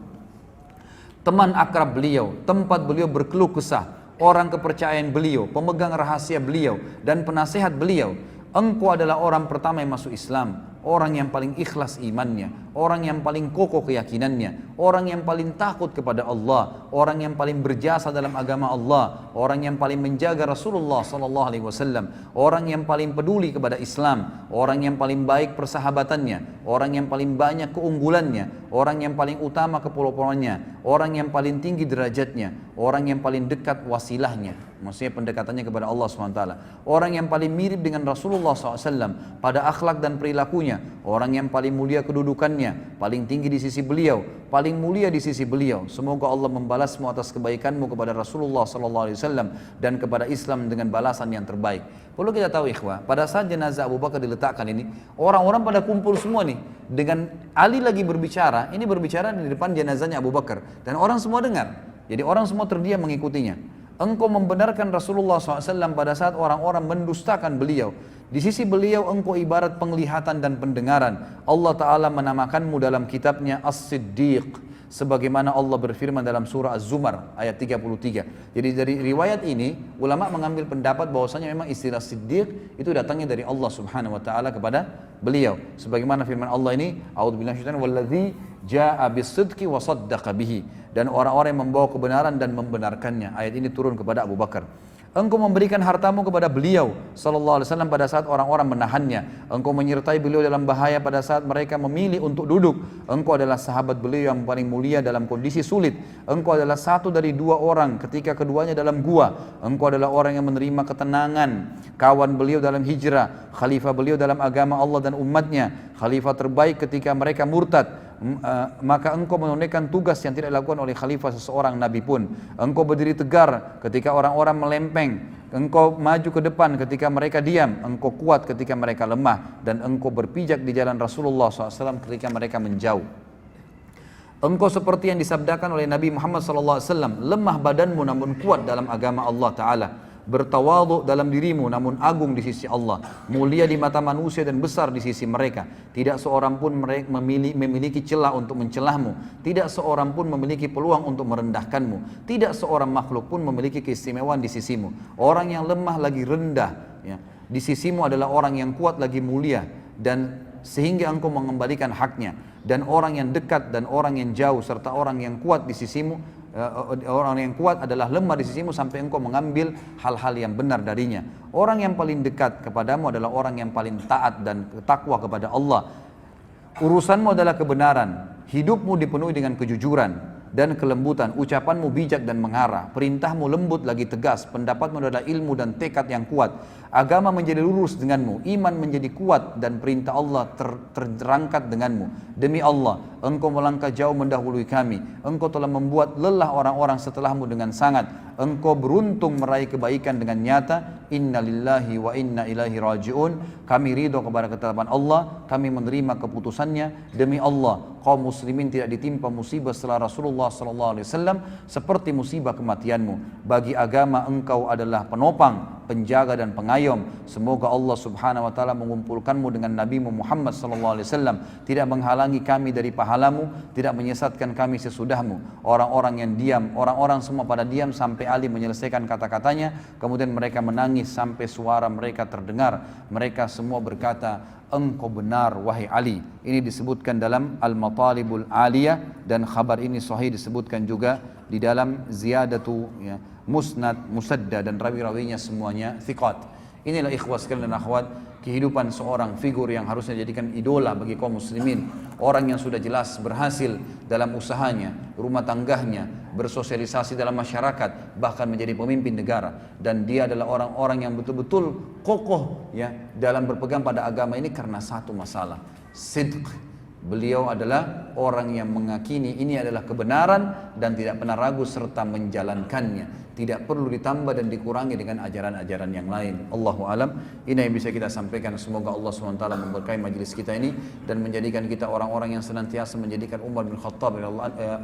Teman akrab beliau, tempat beliau berkeluh kesah, orang kepercayaan beliau, pemegang rahasia beliau, dan penasehat beliau. Engkau adalah orang pertama yang masuk Islam, orang yang paling ikhlas imannya, orang yang paling kokoh keyakinannya, orang yang paling takut kepada Allah, orang yang paling berjasa dalam agama Allah, orang yang paling menjaga Rasulullah sallallahu alaihi wasallam, orang yang paling peduli kepada Islam, orang yang paling baik persahabatannya, orang yang paling banyak keunggulannya, orang yang paling utama kepulauannya, orang yang paling tinggi derajatnya, orang yang paling dekat wasilahnya, maksudnya pendekatannya kepada Allah SWT, orang yang paling mirip dengan Rasulullah SAW pada akhlak dan perilakunya, orang yang paling mulia kedudukannya, paling tinggi di sisi beliau, paling mulia di sisi beliau. Semoga Allah membalasmu atas kebaikanmu kepada Rasulullah SAW dan kepada Islam dengan balasan yang terbaik. Perlu kita tahu ikhwah, pada saat jenazah Abu Bakar diletakkan ini, orang-orang pada kumpul semua nih, dengan Ali lagi berbicara, ini berbicara di depan jenazahnya Abu Bakar, dan orang semua dengar, jadi orang semua terdiam mengikutinya. Engkau membenarkan Rasulullah SAW pada saat orang-orang mendustakan beliau. Di sisi beliau engkau ibarat penglihatan dan pendengaran. Allah Ta'ala menamakanmu dalam kitabnya As-Siddiq, sebagaimana Allah berfirman dalam surah Az-Zumar ayat 33. Jadi dari riwayat ini ulama mengambil pendapat bahwasanya memang istilah Siddiq itu datangnya dari Allah Subhanahu wa taala kepada beliau. Sebagaimana firman Allah ini, a'udzubillahi minasyaitonir wallazi jaa'a bis-sidqi wa saddaqa bihi, dan orang-orang yang membawa kebenaran dan membenarkannya. Ayat ini turun kepada Abu Bakar. Engkau memberikan hartamu kepada beliau sallallahu alaihi wasallam pada saat orang-orang menahannya. Engkau menyertai beliau dalam bahaya pada saat mereka memilih untuk duduk. Engkau adalah sahabat beliau yang paling mulia dalam kondisi sulit. Engkau adalah satu dari dua orang ketika keduanya dalam gua. Engkau adalah orang yang menerima ketenangan, kawan beliau dalam hijrah, khalifah beliau dalam agama Allah dan umatnya, khalifah terbaik ketika mereka murtad. Maka engkau menunaikan tugas yang tidak dilakukan oleh khalifah seseorang nabi pun. Engkau berdiri tegar ketika orang-orang melempeng. Engkau maju ke depan ketika mereka diam. Engkau kuat ketika mereka lemah, dan engkau berpijak di jalan Rasulullah SAW ketika mereka menjauh. Engkau seperti yang disabdakan oleh Nabi Muhammad SAW, lemah badanmu namun kuat dalam agama Allah Ta'ala, bertawadhu dalam dirimu namun agung di sisi Allah, mulia di mata manusia dan besar di sisi mereka. Tidak seorang pun memiliki celah untuk mencelahmu, tidak seorang pun memiliki peluang untuk merendahkanmu, tidak seorang makhluk pun memiliki keistimewaan di sisimu. Orang yang lemah lagi rendah ya, di sisimu adalah orang yang kuat lagi mulia, dan sehingga engkau mengembalikan haknya. Dan orang yang dekat dan orang yang jauh serta orang yang kuat di sisimu, orang yang kuat adalah lemah di sisimu sampai engkau mengambil hal-hal yang benar darinya. Orang yang paling dekat kepadamu adalah orang yang paling taat dan takwa kepada Allah. Urusanmu adalah kebenaran, hidupmu dipenuhi dengan kejujuran dan kelembutan, ucapanmu bijak dan mengarah, perintahmu lembut lagi tegas, pendapatmu adalah ilmu dan tekad yang kuat. Agama menjadi lurus denganmu, iman menjadi kuat, dan perintah Allah terangkat denganmu. Demi Allah, engkau melangkah jauh mendahului kami. Engkau telah membuat lelah orang-orang setelahmu dengan sangat. Engkau beruntung meraih kebaikan dengan nyata. Inna lillahi wa inna ilaihi raji'un. Kami ridho kepada ketetapan Allah, kami menerima keputusannya. Demi Allah, kaum muslimin tidak ditimpa musibah setelah Rasulullah SAW seperti musibah kematianmu. Bagi agama engkau adalah penopang, penjaga dan pengayom. Semoga Allah Subhanahu wa taala mengumpulkanmu dengan Nabi Muhammad sallallahu alaihi wasallam, tidak menghalangi kami dari pahalamu, tidak menyesatkan kami sesudahmu. Orang-orang yang diam, orang-orang semua pada diam sampai Ali menyelesaikan kata-katanya, kemudian mereka menangis sampai suara mereka terdengar. Mereka semua berkata, engkau benar wahai Ali. Ini disebutkan dalam Al-Matalibul Aliyah, dan khabar ini sahih disebutkan juga di dalam Ziyadatu ya, Musnad, Musadda, dan rawi-rawinya semuanya thiqat. Inilah ikhwas sekalian dan akhwat, kehidupan seorang figur yang harusnya dijadikan idola bagi kaum muslimin. Orang yang sudah jelas berhasil dalam usahanya, rumah tangganya, bersosialisasi dalam masyarakat, bahkan menjadi pemimpin negara. Dan dia adalah orang-orang yang betul-betul kokoh ya dalam berpegang pada agama ini karena satu masalah, sidq. Beliau adalah orang yang meyakini ini adalah kebenaran dan tidak pernah ragu serta menjalankannya. Tidak perlu ditambah dan dikurangi dengan ajaran-ajaran yang lain. Allahu alam. Ini yang bisa kita sampaikan. Semoga Allah SWT memberkahi majelis kita ini dan menjadikan kita orang-orang yang senantiasa menjadikan Umar bin Khattab,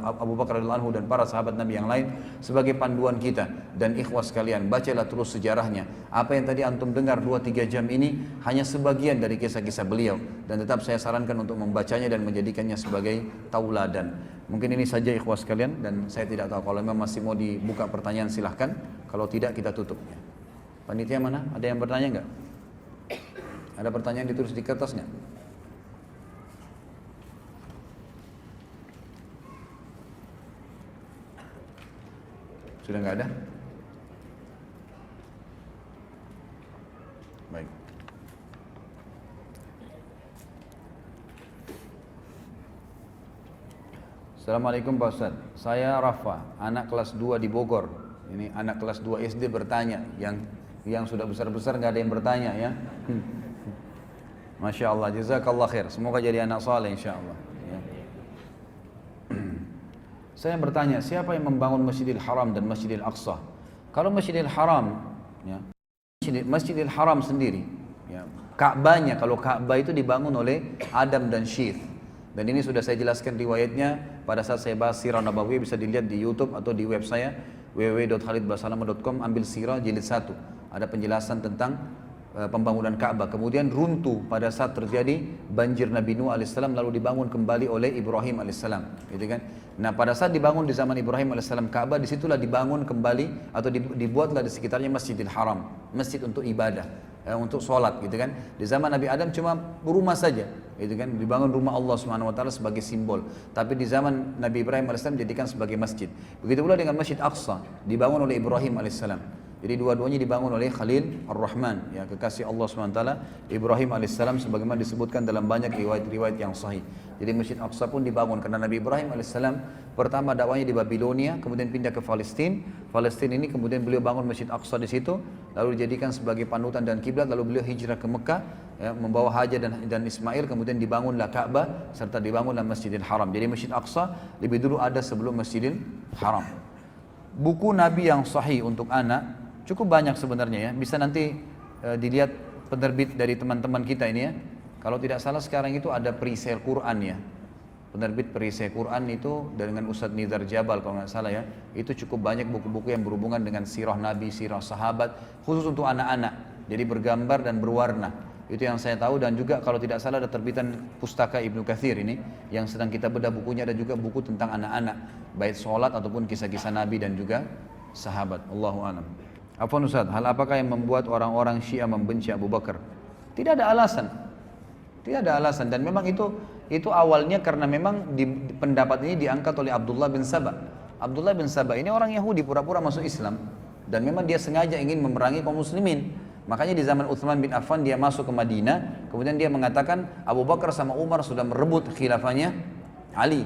Abu Bakar radhiyallahu anhu, dan para sahabat Nabi yang lain sebagai panduan kita. Dan ikhwas sekalian, bacalah terus sejarahnya. Apa yang tadi antum dengar 2-3 jam ini hanya sebagian dari kisah-kisah beliau, dan tetap saya sarankan untuk membacanya dan menjadikannya sebagai tauladan. Mungkin ini saja ikhwas sekalian, dan saya tidak tahu kalau memang masih mau dibuka pertanyaan silahkan, kalau tidak kita tutup. Panitia mana? Ada yang bertanya enggak? Ada pertanyaan ditulis di kertas enggak? Sudah nggak ada? Baik. Assalamualaikum Pak Ustaz. Saya Rafa, anak kelas 2 di Bogor. Ini anak kelas 2 SD bertanya, yang sudah besar-besar nggak ada yang bertanya ya. Masya Allah, jazakallah khair. Semoga jadi anak saleh insya Allah. Ya. Saya bertanya, siapa yang membangun Masjidil Haram dan Masjidil Aqsa? Kalau Masjidil Haram, ya, Masjidil Haram sendiri, ya, Ka'bahnya, kalau Ka'bah itu dibangun oleh Adam dan Syith. Dan ini sudah saya jelaskan riwayatnya pada saat saya bahas Sirah Nabawiyah, bisa dilihat di YouTube atau di web saya www.khalidbasalamah.com, ambil Sirah jilid 1. Ada penjelasan tentang pembangunan Ka'bah. Kemudian runtuh pada saat terjadi banjir Nabi Nuh alaihissalam, lalu dibangun kembali oleh Ibrahim alaihissalam, gitu kan? Nah, pada saat dibangun di zaman Ibrahim alaihissalam Ka'bah, disitulah dibangun kembali atau dibuatlah di sekitarnya Masjidil Haram, masjid untuk ibadah, untuk sholat, gitu kan? Di zaman Nabi Adam cuma rumah saja, gitu kan? Dibangun rumah Allah Subhanahu Wa Taala sebagai simbol. Tapi di zaman Nabi Ibrahim alaihissalam dijadikan sebagai masjid. Begitu pula dengan Masjid Aqsa, dibangun oleh Ibrahim alaihissalam. Jadi dua-duanya dibangun oleh Khalil Ar-Rahman, ya, kekasih Allah SWT, Ibrahim AS, sebagaimana disebutkan dalam banyak riwayat-riwayat yang sahih. Jadi Masjid Aqsa pun dibangun karena Nabi Ibrahim AS pertama dakwahnya di Babilonia, kemudian pindah ke Palestina. Palestina ini kemudian beliau bangun Masjid Aqsa di situ, lalu dijadikan sebagai panutan dan kiblat, lalu beliau hijrah ke Mekah, ya, membawa Hajar dan Ismail, kemudian dibangunlah Ka'bah serta dibangunlah Masjidil Haram. Jadi Masjid Aqsa lebih dulu ada sebelum Masjidil Haram. Buku Nabi yang sahih untuk anak cukup banyak sebenarnya ya, bisa nanti dilihat penerbit dari teman-teman kita ini ya. Kalau tidak salah sekarang itu ada perisai Quran ya, penerbit perisai Quran itu dengan Ustadz Nizar Jabal kalau nggak salah ya. Itu cukup banyak buku-buku yang berhubungan dengan sirah Nabi, sirah sahabat, khusus untuk anak-anak, jadi bergambar dan berwarna. Itu yang saya tahu. Dan juga kalau tidak salah ada terbitan Pustaka Ibnu Katsir ini yang sedang kita bedah bukunya, ada juga buku tentang anak-anak, baik sholat ataupun kisah-kisah Nabi dan juga sahabat. Allahu a'lam. Afwan Ustaz, hal apakah yang membuat orang-orang Syiah membenci Abu Bakar? Tidak ada alasan. Tidak ada alasan, dan memang itu awalnya karena memang pendapat ini diangkat oleh Abdullah bin Saba. Abdullah bin Saba ini orang Yahudi pura-pura masuk Islam, dan memang dia sengaja ingin memerangi kaum muslimin. Makanya di zaman Utsman bin Affan dia masuk ke Madinah, kemudian dia mengatakan Abu Bakar sama Umar sudah merebut khilafahnya Ali.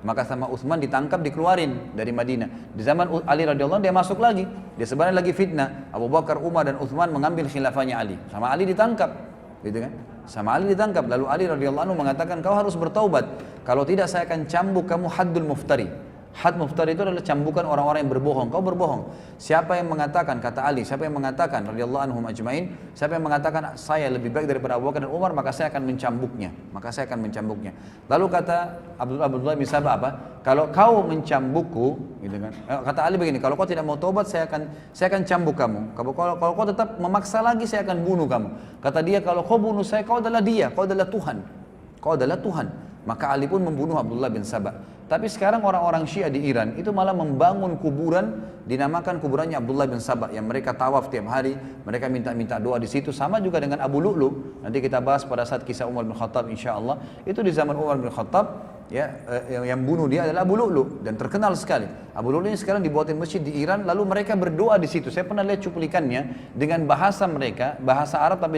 Maka sama Utsman ditangkap, dikeluarin dari Madinah. Di zaman Ali radhiyallahu anhu dia masuk lagi. Dia sebenarnya lagi fitnah. Abu Bakar, Umar dan Utsman mengambil khilafahnya Ali. Sama Ali ditangkap, gitu kan? Sama Ali ditangkap. Lalu Ali radhiyallahu anhu mengatakan, kau harus bertaubat. Kalau tidak saya akan cambuk kamu haddul muftari. Had muftari itu adalah cambukan orang-orang yang berbohong. Kau berbohong. Siapa yang mengatakan, kata Ali, siapa yang mengatakan radhiyallahu anhum ajmain, siapa yang mengatakan saya lebih baik daripada Abu Bakar dan Umar, maka saya akan mencambuknya. Maka saya akan mencambuknya. Lalu kata Abdullah bin Sabah apa? Kalau kau mencambukku, gitu kan? Kata Ali begini, kalau kau tidak mau taubat saya akan cambuk kamu. Kalau kau tetap memaksa lagi saya akan bunuh kamu. Kata dia, kalau kau bunuh saya, kau adalah dia, kau adalah Tuhan. Kau adalah Tuhan. Maka Ali pun membunuh Abdullah bin Sabah. Tapi sekarang orang-orang Syiah di Iran itu malah membangun kuburan, dinamakan kuburannya Abdullah bin Sabah, yang mereka tawaf tiap hari, mereka minta-minta doa di situ. Sama juga dengan Abu Lu'lu. Nanti kita bahas pada saat kisah Umar bin Khattab insyaallah. Itu di zaman Umar bin Khattab, ya, yang bunuh dia adalah Abu Lu'lu, dan terkenal sekali. Abu Lu'lu ini sekarang dibuatin masjid di Iran, lalu mereka berdoa di situ. Saya pernah lihat cuplikannya dengan bahasa mereka, bahasa Arab tapi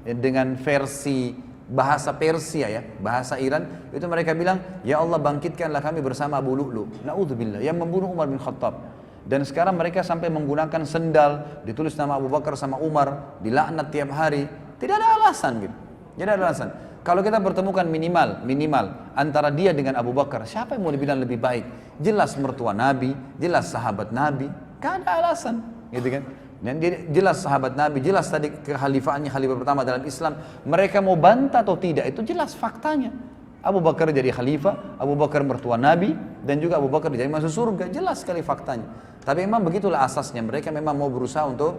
dengan versi bahasa Persia ya, bahasa Iran. Itu mereka bilang, ya Allah bangkitkanlah kami bersama Abu Lu'lu, na'udzubillah, yang membunuh Umar bin Khattab. Dan sekarang mereka sampai menggunakan sendal ditulis nama Abu Bakar sama Umar, dilaknat tiap hari. Tidak ada alasan gitu. Tidak ada alasan. Kalau kita pertemukan minimal antara dia dengan Abu Bakar, siapa yang mau dibilang lebih baik? Jelas mertua Nabi, jelas sahabat Nabi, gak ada alasan, gitu kan? Dan jelas sahabat Nabi, jelas tadi kekhalifaannya, khalifah pertama dalam Islam. Mereka mau bantah atau tidak, itu jelas faktanya. Abu Bakar jadi khalifah, Abu Bakar mertua Nabi, dan juga Abu Bakar jadi masuk surga, jelas sekali faktanya. Tapi memang begitulah asasnya, mereka memang mau berusaha untuk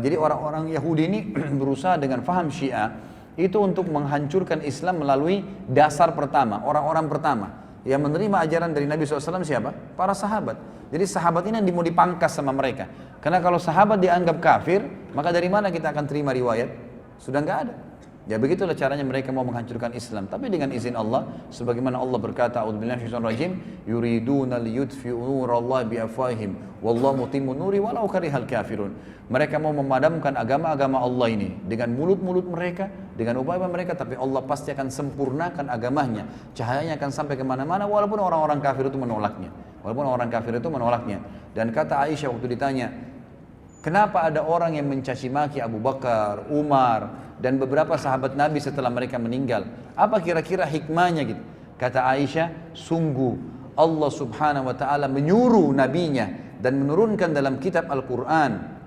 jadi orang-orang Yahudi ini berusaha dengan faham Syiah itu untuk menghancurkan Islam melalui dasar pertama, orang-orang pertama yang menerima ajaran dari Nabi SAW siapa? Para sahabat. Jadi sahabat ini yang mau dipangkas sama mereka. Karena kalau sahabat dianggap kafir, maka dari mana kita akan terima riwayat? Sudah nggak ada. Ya begitulah caranya mereka mau menghancurkan Islam. Tapi dengan izin Allah, sebagaimana Allah berkata, "A'udzubillahi minasyaitonir rajim, yuriduna liyutfi'u nurallahi biafwahihim, wallahu mutimmu nuri walau karihal kafirun." Mereka mau memadamkan agama-agama Allah ini dengan mulut-mulut mereka, dengan upaya mereka, tapi Allah pasti akan sempurnakan agamanya. Cahayanya akan sampai kemana-mana walaupun orang-orang kafir itu menolaknya. Dan kata Aisyah waktu ditanya, kenapa ada orang yang mencaci maki Abu Bakar, Umar, dan beberapa sahabat Nabi setelah mereka meninggal? Apa kira-kira hikmahnya gitu? Kata Aisyah, sungguh Allah subhanahu wa ta'ala menyuruh nabinya dan menurunkan dalam kitab Al-Quran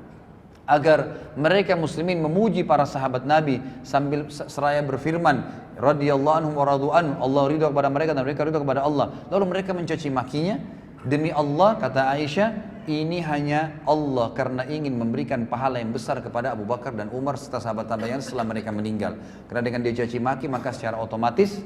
agar mereka muslimin memuji para sahabat Nabi sambil seraya berfirman, radhiyallahu anhum wa radu anhu, Allah ridha kepada mereka dan mereka ridha kepada Allah. Lalu mereka mencaci makinya. Demi Allah, kata Aisyah, ini hanya Allah karena ingin memberikan pahala yang besar kepada Abu Bakar dan Umar serta sahabat tabi'in setelah mereka meninggal. Karena dengan dia caci maki maka secara otomatis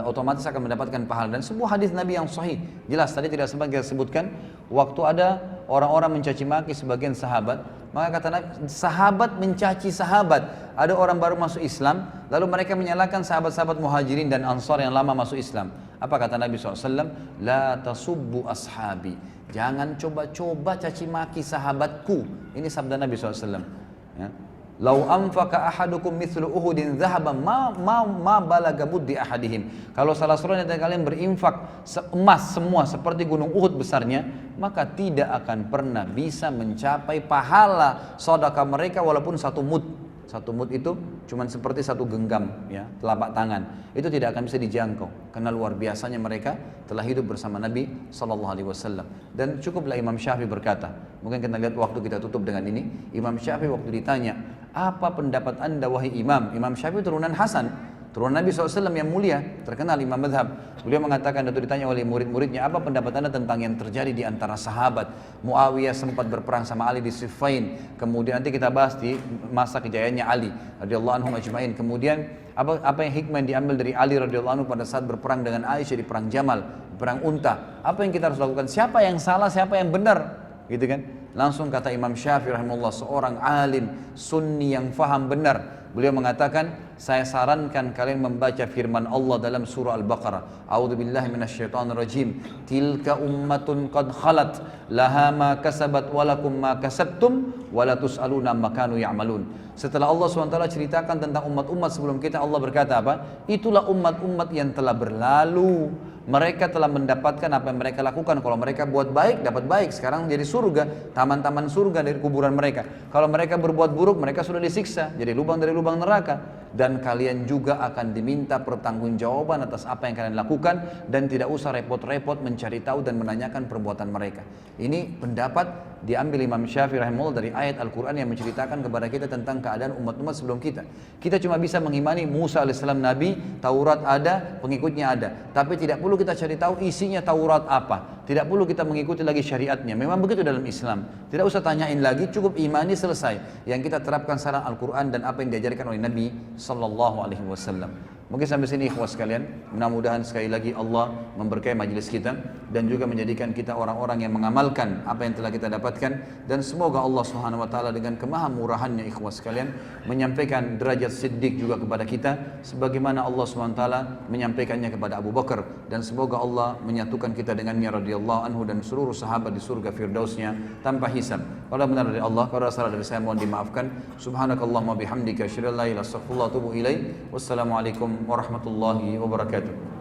otomatis akan mendapatkan pahala. Dan sebuah hadis Nabi yang sahih, jelas tadi tidak sempat kita sebutkan, waktu ada orang-orang mencaci maki sebagian sahabat, maka kata Nabi, sahabat mencaci sahabat. Ada orang baru masuk Islam, lalu mereka menyalahkan sahabat-sahabat muhajirin dan ansar yang lama masuk Islam. Apa kata Nabi SAW? La tasubbu ashabi. Jangan coba-coba caci maki sahabatku. Ini sabda Nabi SAW. Ya. Lau anfaqa ahadukum mithlu uhudin dhahaban ma balaga muddi ahadihim. Kalau salah seorang dari kalian berinfak emas semua seperti gunung Uhud besarnya, maka tidak akan pernah bisa mencapai pahala sedekah mereka walaupun satu mud. Satu mud itu cuma seperti satu genggam, ya, telapak tangan. Itu tidak akan bisa dijangkau karena luar biasanya mereka telah hidup bersama Nabi SAW. Dan cukuplah Imam Syafi'i berkata, mungkin kita lihat waktu kita tutup dengan ini. Imam Syafi'i waktu ditanya, apa pendapat anda wahai Imam? Imam Syafi'i turunan Hasan, turunan Nabi SAW yang mulia, terkenal imam madhab. Beliau mengatakan, waktu ditanya oleh murid-muridnya, apa pendapat anda tentang yang terjadi di antara sahabat? Muawiyah sempat berperang sama Ali di Siffin, kemudian nanti kita bahas di masa kejayaannya Ali radhiyallahu anhu ajma'in. Kemudian apa yang hikmah yang diambil dari Ali radhiyallahu anhu pada saat berperang dengan Aisyah di perang Jamal, perang Unta? Apa yang kita harus lakukan? Siapa yang salah, siapa yang benar? Gitu kan? Langsung kata Imam Syafi'i rahimahullah, seorang alim sunni yang faham benar, beliau mengatakan, saya sarankan kalian membaca firman Allah dalam surah Al-Baqarah, A'udzubillahi minasyaitonir rajim, tilka ummatun qad khalat laha ma kasabat walakum ma kasabtum wala tus'aluna amma kanu ya'malun. Setelah Allah SWT ceritakan tentang umat-umat sebelum kita, Allah berkata apa? Itulah umat-umat yang telah berlalu. Mereka telah mendapatkan apa yang mereka lakukan. Kalau mereka buat baik, dapat baik. Sekarang jadi surga, taman-taman surga dari kuburan mereka. Kalau mereka berbuat buruk, mereka sudah disiksa, jadi lubang dari lubang neraka. Dan kalian juga akan diminta pertanggungjawaban atas apa yang kalian lakukan, dan tidak usah repot-repot mencari tahu dan menanyakan perbuatan mereka. Ini pendapat diambil Imam Syafi'i rahimahullah dari ayat Al-Quran yang menceritakan kepada kita tentang keadaan umat-umat sebelum kita. Kita cuma bisa mengimani Musa alaihissalam Nabi, Taurat ada, pengikutnya ada. Tapi tidak perlu kita cari tahu isinya Taurat apa. Tidak perlu kita mengikuti lagi syariatnya. Memang begitu dalam Islam. Tidak usah tanyain lagi, cukup imani selesai. Yang kita terapkan saran Al-Quran dan apa yang diajarkan oleh Nabi Sallallahu Alaihi Wasallam. Mungkin sampai sini ikhwas sekalian. Mudah-mudahan sekali lagi Allah memberkahi majelis kita dan juga menjadikan kita orang-orang yang mengamalkan apa yang telah kita dapatkan, dan semoga Allah Subhanahu wa taala dengan kemahamurahannya ikhwas sekalian menyampaikan derajat siddiq juga kepada kita sebagaimana Allah Subhanahu wa taala menyampaikannya kepada Abu Bakar, dan semoga Allah menyatukan kita dengannya radhiyallahu anhu dan seluruh sahabat di surga firdausnya tanpa hisab. Kalau benar dari Allah, kalau salah dari saya mohon dimaafkan. Subhanakallahumma bihamdika asyhadu an la ilaha illa anta astaghfiruka wa atubu ilaik. Wassalamualaikum warahmatullahi wabarakatuh.